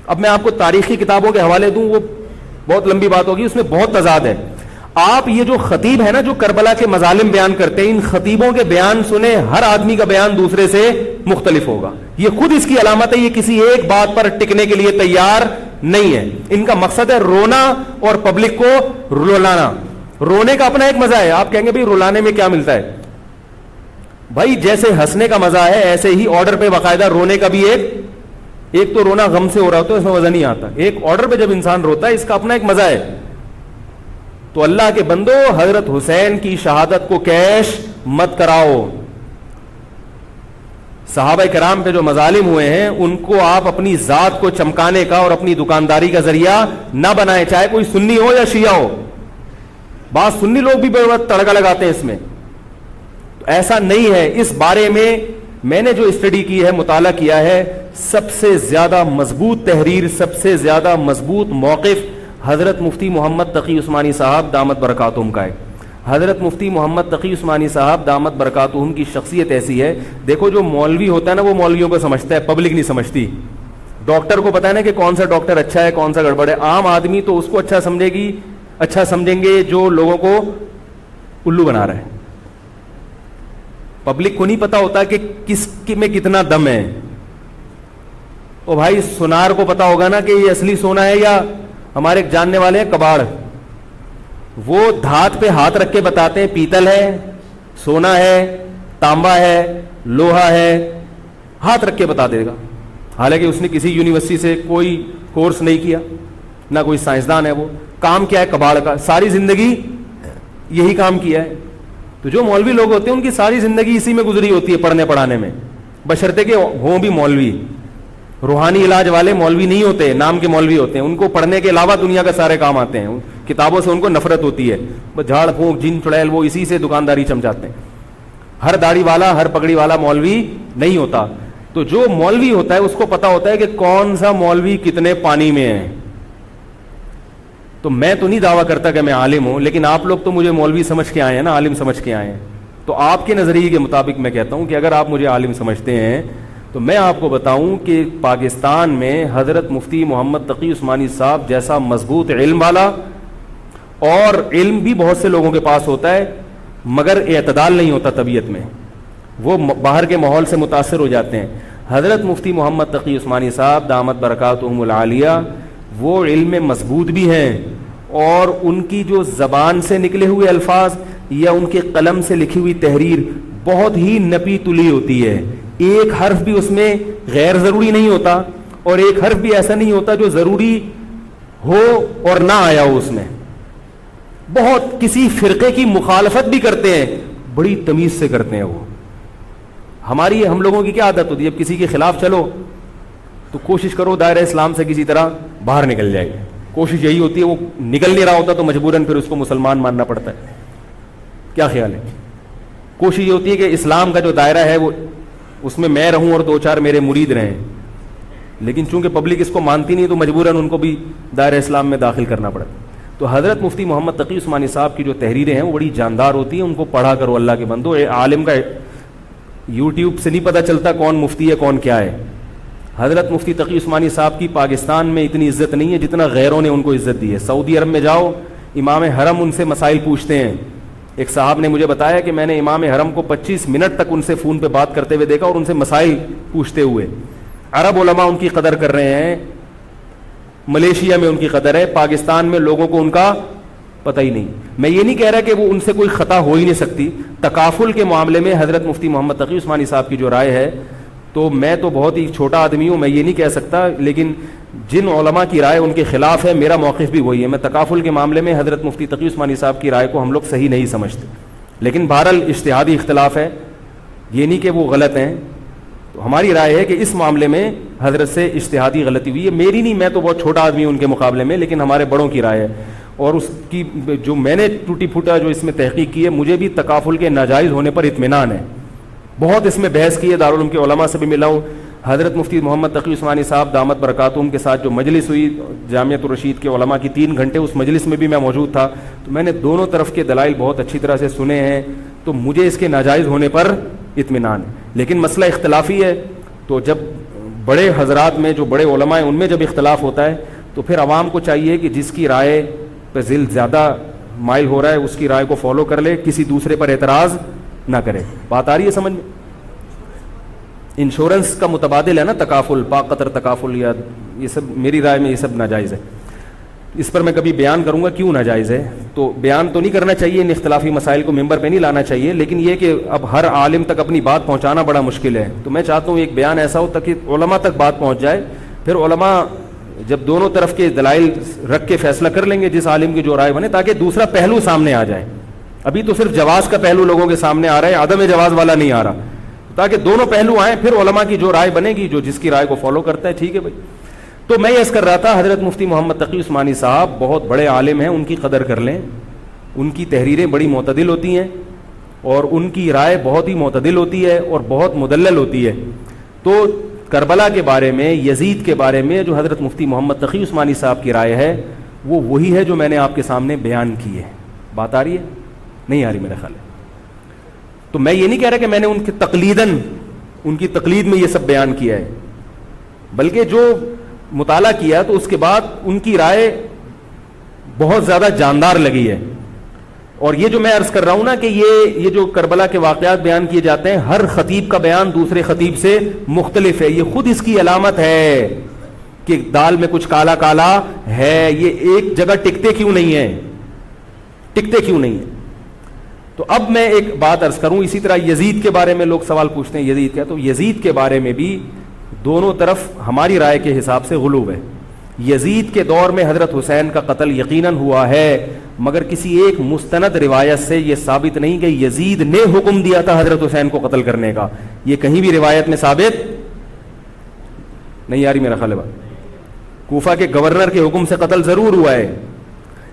اب میں آپ کو تاریخی کتابوں کے حوالے دوں, وہ بہت لمبی بات ہوگی, اس میں بہت تضاد ہے. آپ یہ جو خطیب ہے نا جو کربلا کے مظالم بیان کرتے ہیں, ان خطیبوں کے بیان سنیں, ہر آدمی کا بیان دوسرے سے مختلف ہوگا. یہ خود اس کی علامت ہے, یہ کسی ایک بات پر ٹکنے کے لیے تیار نہیں ہے. ان کا مقصد ہے رونا اور پبلک کو رلانا. رونے کا اپنا ایک مزہ ہے. آپ کہیں گے بھائی رلانے میں کیا ملتا ہے؟ بھائی جیسے ہنسنے کا مزہ ہے ایسے ہی آرڈر پہ باقاعدہ رونے کا بھی ایک تو رونا غم سے ہو رہا ہوتا ہے, اس میں مزہ نہیں آتا. ایک آرڈر پہ جب انسان روتا ہے اس کا اپنا ایک مزہ ہے. تو اللہ کے بندو, حضرت حسین کی شہادت کو کیش مت کراؤ. صحابہ کرام پہ جو مظالم ہوئے ہیں ان کو آپ اپنی ذات کو چمکانے کا اور اپنی دکانداری کا ذریعہ نہ بنائیں, چاہے کوئی سنی ہو یا شیعہ ہو. بعض سنی لوگ بھی بڑا تڑکا لگاتے ہیں اس میں, ایسا نہیں ہے. اس بارے میں نے جو اسٹڈی کی ہے, مطالعہ کیا ہے, سب سے زیادہ مضبوط تحریر, سب سے زیادہ مضبوط موقف حضرت مفتی محمد تقی عثمانی صاحب دامت برکاتہم کا ہے. حضرت مفتی محمد تقی عثمانی صاحب دامت برکاتہم کی شخصیت ایسی ہے, دیکھو جو مولوی ہوتا ہے نا وہ مولویوں کو سمجھتا ہے, پبلک نہیں سمجھتی. ڈاکٹر کو پتا ہے نا کہ کون سا ڈاکٹر اچھا ہے کون سا گڑبڑ ہے. عام آدمی تو اس کو اچھا سمجھیں گے جو لوگوں کو الو بنا رہا ہے. پبلک کو نہیں پتا ہوتا کہ کس میں کتنا دم ہے. او بھائی سونار کو پتا ہوگا نا کہ یہ اصلی سونا ہے یا ہمارے جاننے والے ہیں کباڑ, وہ دھات پہ ہاتھ رکھ کے بتاتے ہیں پیتل ہے, سونا ہے, تانبا ہے, لوہا ہے, ہاتھ رکھ کے بتا دے گا. حالانکہ اس نے کسی یونیورسٹی سے کوئی کورس نہیں کیا, نہ کوئی سائنسدان ہے. وہ کام کیا ہے کباڑ کا, ساری زندگی یہی کام کیا ہے. تو جو مولوی لوگ ہوتے ہیں ان کی ساری زندگی اسی میں گزری ہوتی ہے, پڑھنے پڑھانے میں, بشرطے کہ ہوں بھی مولوی. روحانی علاج والے مولوی نہیں ہوتے, نام کے مولوی ہوتے ہیں. ان کو پڑھنے کے علاوہ دنیا کا سارے کام آتے ہیں. کتابوں سے ان کو نفرت ہوتی ہے, جھاڑ پھونک جن چڑیل وہ اسی سے دکانداری چمچاتے ہیں. ہر داڑھی والا ہر پگڑی والا مولوی نہیں ہوتا. تو جو مولوی ہوتا ہے اس کو پتا ہوتا ہے کہ کون سا مولوی کتنے پانی میں ہے. تو میں تو نہیں دعویٰ کرتا کہ میں عالم ہوں, لیکن آپ لوگ تو مجھے مولوی سمجھ کے آئے ہیں نا, عالم سمجھ کے آئے ہیں. تو آپ کے نظریے کے مطابق میں کہتا ہوں کہ اگر آپ مجھے عالم سمجھتے ہیں تو میں آپ کو بتاؤں کہ پاکستان میں حضرت مفتی محمد تقی عثمانی صاحب جیسا مضبوط علم والا, اور علم بھی بہت سے لوگوں کے پاس ہوتا ہے مگر اعتدال نہیں ہوتا طبیعت میں, وہ باہر کے ماحول سے متاثر ہو جاتے ہیں. حضرت مفتی محمد تقی عثمانی صاحب دامت برکاتہم العالیہ وہ علم میں مضبوط بھی ہیں, اور ان کی جو زبان سے نکلے ہوئے الفاظ یا ان کے قلم سے لکھی ہوئی تحریر بہت ہی نپی تلی ہوتی ہے. ایک حرف بھی اس میں غیر ضروری نہیں ہوتا, اور ایک حرف بھی ایسا نہیں ہوتا جو ضروری ہو اور نہ آیا ہو اس میں. بہت کسی فرقے کی مخالفت بھی کرتے ہیں, بڑی تمیز سے کرتے ہیں. وہ ہم لوگوں کی کیا عادت ہوتی ہے, جب کسی کے خلاف چلو تو کوشش کرو دائرہ اسلام سے کسی طرح باہر نکل جائے. کوشش یہی ہوتی ہے, وہ نکل نہیں رہا ہوتا تو مجبوراً پھر اس کو مسلمان ماننا پڑتا ہے. کیا خیال ہے؟ کوشش یہ ہوتی ہے کہ اسلام کا جو دائرہ ہے وہ اس میں رہوں اور 2-4 میرے مرید رہیں, لیکن چونکہ پبلک اس کو مانتی نہیں تو مجبوراً ان کو بھی دائرہ اسلام میں داخل کرنا پڑتا. تو حضرت مفتی محمد تقی عثمانی صاحب کی جو تحریریں ہیں وہ بڑی جاندار ہوتی ہیں, ان کو پڑھا کرو اللہ کے بندو. عالم کا یوٹیوب سے نہیں پتہ چلتا کون مفتی ہے کون کیا ہے. حضرت مفتی تقی عثمانی صاحب کی پاکستان میں اتنی عزت نہیں ہے جتنا غیروں نے ان کو عزت دی ہے. سعودی عرب میں جاؤ, امام حرم ان سے مسائل پوچھتے ہیں. ایک صاحب نے مجھے بتایا کہ میں نے امام حرم کو 25 منٹ تک ان سے فون پہ بات کرتے ہوئے دیکھا اور ان سے مسائل پوچھتے ہوئے. عرب علماء ان کی قدر کر رہے ہیں, ملیشیا میں ان کی قدر ہے, پاکستان میں لوگوں کو ان کا پتہ ہی نہیں. میں یہ نہیں کہہ رہا کہ وہ ان سے کوئی خطا ہو ہی نہیں سکتی. تکافل کے معاملے میں حضرت مفتی محمد تقی عثمانی صاحب کی جو رائے ہے, تو میں تو بہت ہی چھوٹا آدمی ہوں, میں یہ نہیں کہہ سکتا, لیکن جن علماء کی رائے ان کے خلاف ہے میرا موقف بھی وہی ہے. میں تکافل کے معاملے میں حضرت مفتی تقی عثمانی صاحب کی رائے کو ہم لوگ صحیح نہیں سمجھتے, لیکن بہرحال اجتہادی اختلاف ہے, یہ نہیں کہ وہ غلط ہیں. تو ہماری رائے ہے کہ اس معاملے میں حضرت سے اجتہادی غلطی ہوئی ہے. میری نہیں, میں تو بہت چھوٹا آدمی ہوں ان کے مقابلے میں, لیکن ہمارے بڑوں کی رائے ہے. اور اس کی جو میں نے ٹوٹی پھوٹا جو اس میں تحقیق کی ہے, مجھے بھی تکافل کے ناجائز ہونے پر اطمینان ہے. بہت اس میں بحث کی ہے, دارالعلوم کے علماء سے بھی ملا ہوں. حضرت مفتی محمد تقی عثمانی صاحب دامت برکاتہم کے ساتھ جو مجلس ہوئی جامعۃ الرشید کے علماء کی 3 گھنٹے, اس مجلس میں بھی میں موجود تھا. تو میں نے دونوں طرف کے دلائل بہت اچھی طرح سے سنے ہیں, تو مجھے اس کے ناجائز ہونے پر اطمینان ہے. لیکن مسئلہ اختلافی ہے, تو جب بڑے حضرات میں جو بڑے علماء ہیں ان میں جب اختلاف ہوتا ہے تو پھر عوام کو چاہیے کہ جس کی رائے پہ ذل زیادہ مائل ہو رہا ہے اس کی رائے کو فالو کر لے, کسی دوسرے پر اعتراض نہ کرے. بات آ رہی ہے سمجھ میں؟ انشورنس کا متبادل ہے نا تکافل, پاک قطر تکافل, یا یہ سب میری رائے میں یہ سب ناجائز ہے. اس پر میں کبھی بیان کروں گا کیوں ناجائز ہے. تو بیان تو نہیں کرنا چاہیے, ان اختلافی مسائل کو ممبر پہ نہیں لانا چاہیے, لیکن یہ کہ اب ہر عالم تک اپنی بات پہنچانا بڑا مشکل ہے. تو میں چاہتا ہوں ایک بیان ایسا ہو تاکہ علماء تک بات پہنچ جائے. پھر علماء جب دونوں طرف کے دلائل رکھ کے فیصلہ کر لیں گے جس عالم کی جو رائے بنے, تاکہ دوسرا پہلو سامنے آ جائے. ابھی تو صرف جواز کا پہلو لوگوں کے سامنے آ رہا ہے, عدم جواز والا نہیں آ رہا, تاکہ دونوں پہلو آئیں. پھر علماء کی جو رائے بنے گی, جو جس کی رائے کو فالو کرتا ہے, ٹھیک ہے بھائی. تو میں یہ کر رہا تھا, حضرت مفتی محمد تقی عثمانی صاحب بہت بڑے عالم ہیں, ان کی قدر کر لیں. ان کی تحریریں بڑی معتدل ہوتی ہیں اور ان کی رائے بہت ہی معتدل ہوتی ہے اور بہت مدلل ہوتی ہے. تو کربلا کے بارے میں, یزید کے بارے میں جو حضرت مفتی محمد تقی عثمانی صاحب کی رائے ہے وہ وہی ہے جو میں نے آپ کے سامنے بیان کی ہے. بات آ رہی ہے؟ نہیں آ رہی میرا خیال ہے. تو میں یہ نہیں کہہ رہا کہ میں نے ان کی تقلید میں یہ سب بیان کیا ہے, بلکہ جو مطالعہ کیا تو اس کے بعد ان کی رائے بہت زیادہ جاندار لگی ہے. اور یہ جو میں عرض کر رہا ہوں نا کہ یہ جو کربلا کے واقعات بیان کیے جاتے ہیں, ہر خطیب کا بیان دوسرے خطیب سے مختلف ہے. یہ خود اس کی علامت ہے کہ دال میں کچھ کالا کالا ہے, یہ ایک جگہ ٹکتے کیوں نہیں ہیں. تو اب میں ایک بات عرض کروں, اسی طرح یزید کے بارے میں لوگ سوال پوچھتے ہیں یزید کیا, تو یزید کے بارے میں بھی دونوں طرف ہماری رائے کے حساب سے غلو ہے. یزید کے دور میں حضرت حسین کا قتل یقیناً ہوا ہے, مگر کسی ایک مستند روایت سے یہ ثابت نہیں کہ یزید نے حکم دیا تھا حضرت حسین کو قتل کرنے کا. یہ کہیں بھی روایت میں ثابت نہیں آ رہی میرا خیال ہے. کوفہ کے گورنر کے حکم سے قتل ضرور ہوا ہے,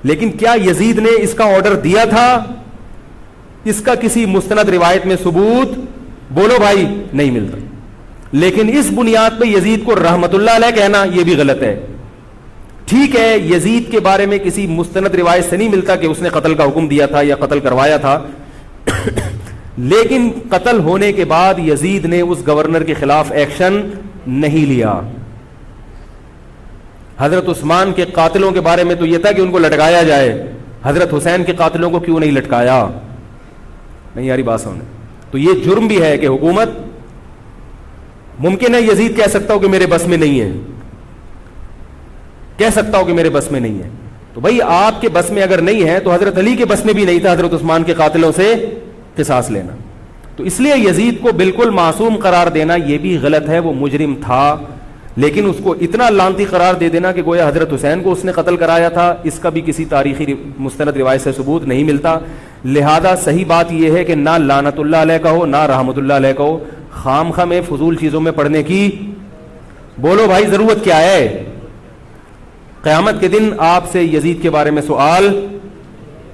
لیکن کیا یزید نے اس کا آرڈر دیا تھا؟ اس کا کسی مستند روایت میں ثبوت بولو بھائی نہیں ملتا. لیکن اس بنیاد پہ یزید کو رحمت اللہ علیہ کہنا یہ بھی غلط ہے. ٹھیک ہے, یزید کے بارے میں کسی مستند روایت سے نہیں ملتا کہ اس نے قتل کا حکم دیا تھا یا قتل کروایا تھا, لیکن قتل ہونے کے بعد یزید نے اس گورنر کے خلاف ایکشن نہیں لیا. حضرت عثمان کے قاتلوں کے بارے میں تو یہ تھا کہ ان کو لٹکایا جائے, حضرت حسین کے قاتلوں کو کیوں نہیں لٹکایا؟ نہیں یاری بات سمجھے. تو یہ جرم بھی ہے کہ حکومت, ممکن ہے یزید کہہ سکتا ہو کہ میرے بس میں نہیں ہے, کہہ سکتا ہو کہ میرے بس میں نہیں ہے. تو بھائی آپ کے بس میں اگر نہیں ہے تو حضرت علی کے بس میں بھی نہیں تھا حضرت عثمان کے قاتلوں سے قصاص لینا. تو اس لیے یزید کو بالکل معصوم قرار دینا یہ بھی غلط ہے, وہ مجرم تھا. لیکن اس کو اتنا لعنتی قرار دے دینا کہ گویا حضرت حسین کو اس نے قتل کرایا تھا، اس کا بھی کسی تاریخی مستند روایت سے ثبوت نہیں ملتا. لہذا صحیح بات یہ ہے کہ نہ لعنت اللہ علیہ کہو نہ رحمت اللہ علیہ کہو. خام خواہ میں فضول چیزوں میں پڑھنے کی بولو بھائی ضرورت کیا ہے؟ قیامت کے دن آپ سے یزید کے بارے میں سوال،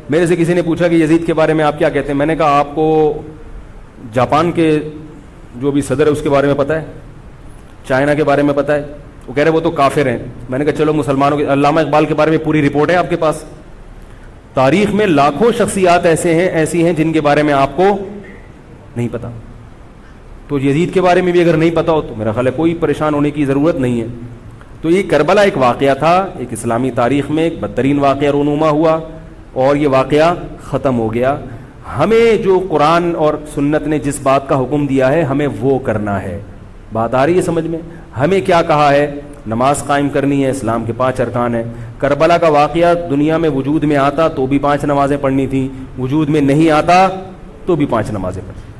میرے سے کسی نے پوچھا کہ یزید کے بارے میں آپ کیا کہتے ہیں. میں نے کہا آپ کو جاپان کے جو بھی صدر ہے اس کے بارے میں پتہ ہے، چائنا کے بارے میں پتہ ہے؟ وہ کہہ رہے وہ تو کافر ہیں. میں نے کہا چلو مسلمانوں کے علامہ اقبال کے بارے میں پوری رپورٹ ہے آپ کے پاس. تاریخ میں لاکھوں شخصیات ایسی ہیں جن کے بارے میں آپ کو نہیں پتا. تو یزید کے بارے میں بھی اگر نہیں پتا ہو تو میرا خیال ہے کوئی پریشان ہونے کی ضرورت نہیں ہے. تو یہ کربلا ایک واقعہ تھا، ایک اسلامی تاریخ میں ایک بدترین واقعہ رونما ہوا اور یہ واقعہ ختم ہو گیا. ہمیں جو قرآن اور سنت نے جس بات کا حکم دیا ہے ہمیں وہ کرنا ہے. بات آ رہی ہے سمجھ میں؟ ہمیں کیا کہا ہے؟ نماز قائم کرنی ہے، اسلام کے 5 ارکان ہیں. کربلا کا واقعہ دنیا میں وجود میں آتا تو بھی 5 نمازیں پڑھنی تھیں، وجود میں نہیں آتا تو بھی 5 نمازیں پڑھنی.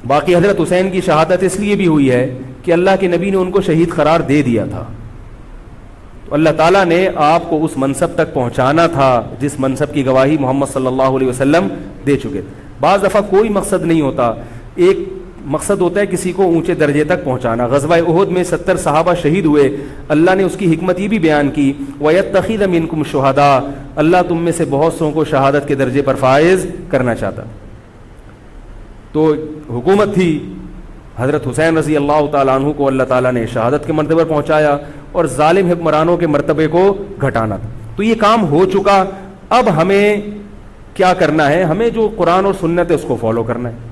باقی حضرت حسین کی شہادت اس لیے بھی ہوئی ہے کہ اللہ کے نبی نے ان کو شہید قرار دے دیا تھا. تو اللہ تعالیٰ نے آپ کو اس منصب تک پہنچانا تھا جس منصب کی گواہی محمد صلی اللہ علیہ وسلم دے چکے تھے. بعض دفعہ کوئی مقصد نہیں ہوتا، ایک مقصد ہوتا ہے کسی کو اونچے درجے تک پہنچانا. غزوہ احد میں 70 صحابہ شہید ہوئے. اللہ نے اس کی حکمت یہ بھی بیان کی وَيَتَّخِذَ مِنْكُمْ شُهَدَاءَ، اللہ تم میں سے بہت سو کو شہادت کے درجے پر فائز کرنا چاہتا. تو حکومت تھی، حضرت حسین رضی اللہ تعالیٰ عنہ کو اللہ تعالیٰ نے شہادت کے مرتبے پر پہنچایا اور ظالم حکمرانوں کے مرتبے کو گھٹانا تھا. تو یہ کام ہو چکا. اب ہمیں کیا کرنا ہے؟ ہمیں جو قرآن اور سنت ہے اس کو فالو کرنا ہے.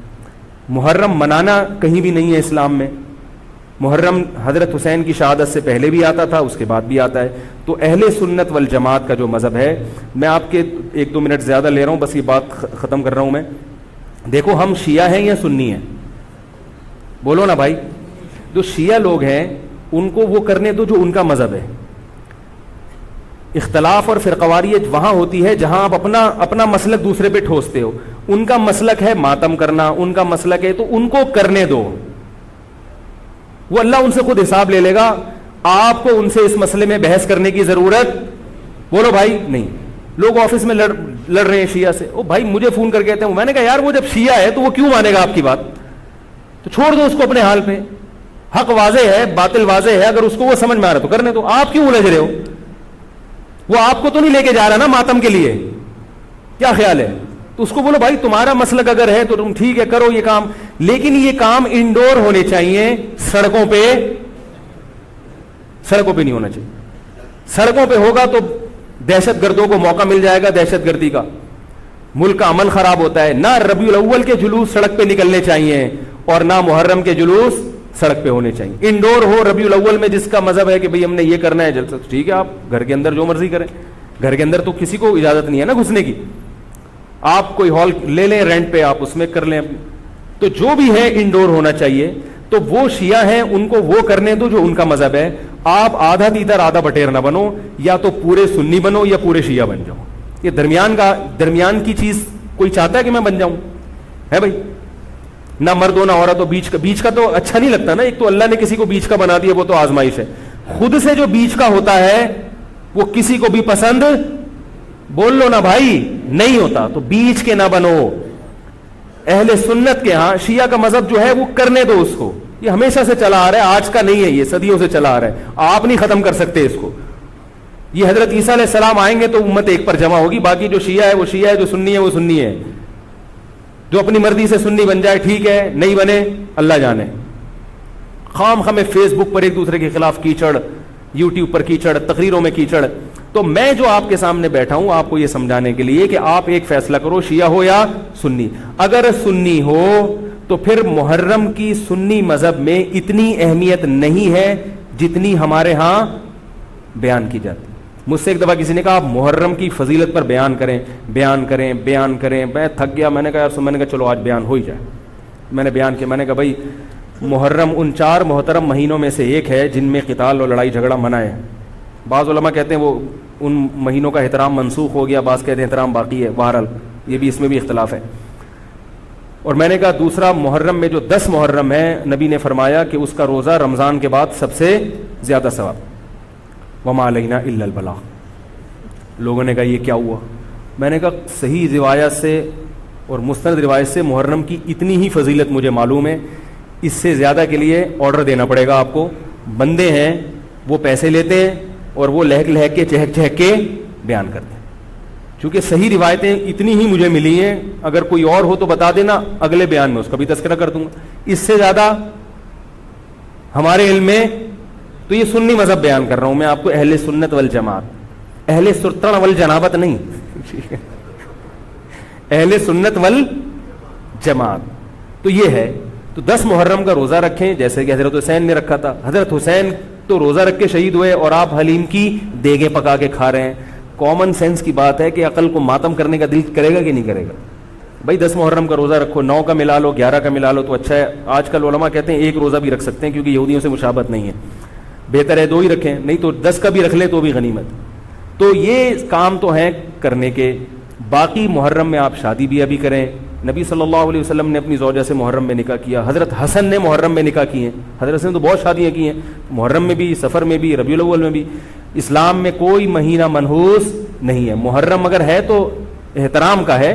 محرم منانا کہیں بھی نہیں ہے اسلام میں. محرم حضرت حسین کی شہادت سے پہلے بھی آتا تھا، اس کے بعد بھی آتا ہے. تو اہل سنت والجماعت کا جو مذہب ہے، میں آپ کے 1-2 منٹ زیادہ لے رہا ہوں، بس یہ بات ختم کر رہا ہوں میں. دیکھو ہم شیعہ ہیں یا سنی ہیں؟ بولو نا بھائی. جو شیعہ لوگ ہیں ان کو وہ کرنے دو جو ان کا مذہب ہے. اختلاف اور فرقواریت وہاں ہوتی ہے جہاں آپ اپنا مسلک دوسرے پہ ٹھوستے ہو. ان کا مسلک ہے ماتم کرنا، ان کا مسلک ہے تو ان کو کرنے دو، وہ اللہ ان سے خود حساب لے لے گا. آپ کو ان سے اس مسئلے میں بحث کرنے کی ضرورت بولو بھائی نہیں. لوگ آفس میں لڑ رہے ہیں شیعہ سے، او بھائی مجھے فون کر کے کہتے ہیں، میں نے کہا یار وہ جب شیعہ ہے تو وہ کیوں مانے گا آپ کی بات؟ تو چھوڑ دو اس کو اپنے حال پہ. حق واضح ہے، باطل واضح ہے، اگر اس کو وہ سمجھ میں آ رہا تو کرنے دو. آپ کیوں الجھ رہے ہو؟ وہ آپ کو تو نہیں لے کے جا رہا نا ماتم کے لیے. کیا خیال ہے؟ تو اس کو بولو بھائی تمہارا مسلک اگر ہے تو تم ٹھیک ہے کرو یہ کام، لیکن یہ کام انڈور ہونے چاہیے، سڑکوں پہ نہیں ہونا چاہیے. سڑکوں پہ ہوگا تو دہشت گردوں کو موقع مل جائے گا دہشت گردی کا. ملک کا عمل خراب ہوتا ہے. نہ ربیع الاول کے جلوس سڑک پہ نکلنے چاہیے اور نہ محرم کے جلوس سڑک پہ ہونے چاہیے. انڈور ہو. ربیع الاول میں جس کا مذہب ہے کہ بھئی ہم نے یہ کرنا ہے جلسہ، ٹھیک ہے آپ گھر کے اندر جو مرضی کریں. گھر کے اندر تو کسی کو اجازت نہیں ہے نا گھسنے کی. آپ کوئی ہال لے لیں رینٹ پہ، آپ اس میں کر لیں. تو جو بھی ہے انڈور ہونا چاہیے. تو وہ شیعہ ہیں ان کو وہ کرنے دو جو ان کا مذہب ہے. آپ آدھا تیتر آدھا بٹیر نہ بنو، یا تو پورے سنی بنو یا پورے شیعہ بن جاؤ. یہ درمیان کی چیز کوئی چاہتا ہے کہ میں بن جاؤں؟ ہے بھائی، نہ مرد ہو نہ عورت ہو. بیچ کا تو اچھا نہیں لگتا نا. ایک تو اللہ نے کسی کو بیچ کا بنا دیا، وہ تو آزمائش ہے. خود سے جو بیچ کا ہوتا ہے وہ کسی کو بھی پسند بول لو نا بھائی نہیں ہوتا. تو بیچ کے نہ بنو. اہل سنت کے ہاں شیعہ کا مذہب جو ہے وہ کرنے دو اس کو. یہ ہمیشہ سے چلا آ رہا ہے، آج کا نہیں ہے، یہ صدیوں سے چلا آ رہا ہے. آپ نہیں ختم کر سکتے اس کو. یہ حضرت عیسیٰ علیہ السلام آئیں گے تو امت ایک پر جمع ہوگی. باقی جو شیعہ ہے وہ شیعہ ہے، جو سنی ہے وہ سنی ہے. جو اپنی مرضی سے سنی بن جائے ٹھیک ہے، نہیں بنے اللہ جانے. خام خامے فیس بک پر ایک دوسرے کے خلاف کیچڑ، یوٹیوب پر کیچڑ، تقریروں میں کیچڑ. تو میں جو آپ کے سامنے بیٹھا ہوں آپ کو یہ سمجھانے کے لیے کہ آپ ایک فیصلہ کرو، شیعہ ہو یا سنی. اگر سنی ہو تو پھر محرم کی سنی مذہب میں اتنی اہمیت نہیں ہے جتنی ہمارے ہاں بیان کی جاتی. مجھ سے ایک دفعہ کسی نے کہا آپ محرم کی فضیلت پر بیان کریں. میں تھک گیا. میں نے کہا یار، میں نے کہا چلو آج بیان ہو ہی جائے. میں نے بیان کیا. میں نے کہا بھائی محرم ان 4 محترم مہینوں میں سے ایک ہے جن میں قتال اور لڑائی جھگڑا منع ہے. بعض علماء کہتے ہیں وہ ان مہینوں کا احترام منسوخ ہو گیا، بعض کہتے ہیں احترام باقی ہے. بہرحال یہ بھی، اس میں بھی اختلاف ہے. اور میں نے کہا دوسرا محرم میں جو 10 محرم ہے، نبی نے فرمایا کہ اس کا روزہ رمضان کے بعد سب سے زیادہ ثواب. وما علینا الا البلاغ. لوگوں نے کہا یہ کیا ہوا؟ میں نے کہا صحیح روایت سے اور مستند روایت سے محرم کی اتنی ہی فضیلت مجھے معلوم ہے, اس سے زیادہ کے لیے آرڈر دینا پڑے گا آپ کو. بندے ہیں وہ پیسے لیتے ہیں اور وہ لہک لہک کے چہک چہک کے بیان کرتے ہیں. چونکہ صحیح روایتیں اتنی ہی مجھے ملی ہیں, اگر کوئی اور ہو تو بتا دینا, اگلے بیان میں اس کا بھی تذکرہ کر دوں گا. اس سے زیادہ ہمارے علم میں تو یہ سنی مذہب بیان کر رہا ہوں میں آپ کو, اہل سنت والجماعت, اہل سرطن والجنابت نہیں, اہل سنت والجماعت. تو یہ ہے. تو 10 محرم کا روزہ رکھیں جیسے کہ حضرت حسین نے رکھا تھا. حضرت حسین تو روزہ رکھ کے شہید ہوئے اور آپ حلیم کی دیگیں پکا کے کھا رہے ہیں. کامن سینس کی بات ہے کہ عقل کو ماتم کرنے کا دل کرے گا کہ نہیں کرے گا؟ بھائی 10 محرم کا روزہ رکھو, 9 کا ملا لو, 11 کا ملا لو تو اچھا ہے. آج کل علماء کہتے ہیں 1 روزہ بھی رکھ سکتے ہیں کیونکہ یہودیوں سے مشابہت نہیں ہے, بہتر ہے 2 ہی رکھیں, نہیں تو 10 کا بھی رکھ لیں تو بھی غنیمت. تو یہ کام تو ہیں کرنے کے. باقی محرم میں آپ شادی بھی ابھی کریں. نبی صلی اللہ علیہ وسلم نے اپنی زوجہ سے محرم میں نکاح کیا, حضرت حسن نے محرم میں نکاح کیے ہیں. حضرت حسن نے تو بہت شادیاں کی ہیں, محرم میں بھی, سفر میں بھی, ربیع الاول میں بھی. اسلام میں کوئی مہینہ منحوس نہیں ہے. محرم اگر ہے تو احترام کا ہے,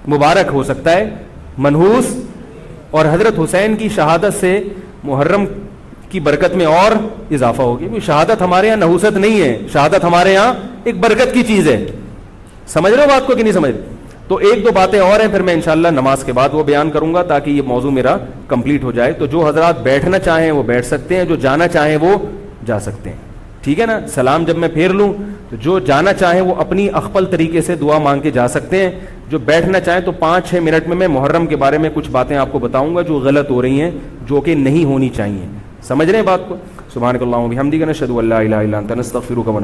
مبارک ہو سکتا ہے, منحوس. اور حضرت حسین کی شہادت سے محرم کی برکت میں اور اضافہ ہو گیا. شہادت ہمارے یہاں نحوست نہیں ہے, شہادت ہمارے یہاں ایک برکت کی چیز ہے. سمجھ رہے ہو بات کو کہ نہیں سمجھ رہے؟ تو 1-2 باتیں اور ہیں, پھر میں انشاءاللہ نماز کے بعد وہ بیان کروں گا تاکہ یہ موضوع میرا کمپلیٹ ہو جائے. تو جو حضرات بیٹھنا چاہیں وہ بیٹھ سکتے ہیں, جو جانا چاہیں وہ جا سکتے ہیں. ٹھیک ہے نا؟ سلام جب میں پھیر لوں تو جو جانا چاہیں وہ اپنی اخپل طریقے سے دعا مانگ کے جا سکتے ہیں. جو بیٹھنا چاہیں تو 5-6 منٹ میں محرم کے بارے میں کچھ باتیں آپ کو بتاؤں گا جو غلط ہو رہی ہیں, جو کہ نہیں ہونی چاہیے. سمجھ رہے ہیں بات کو؟ سبحانک اللہم و بحمدک نشہد ان لا الہ الا انت نستغفرک و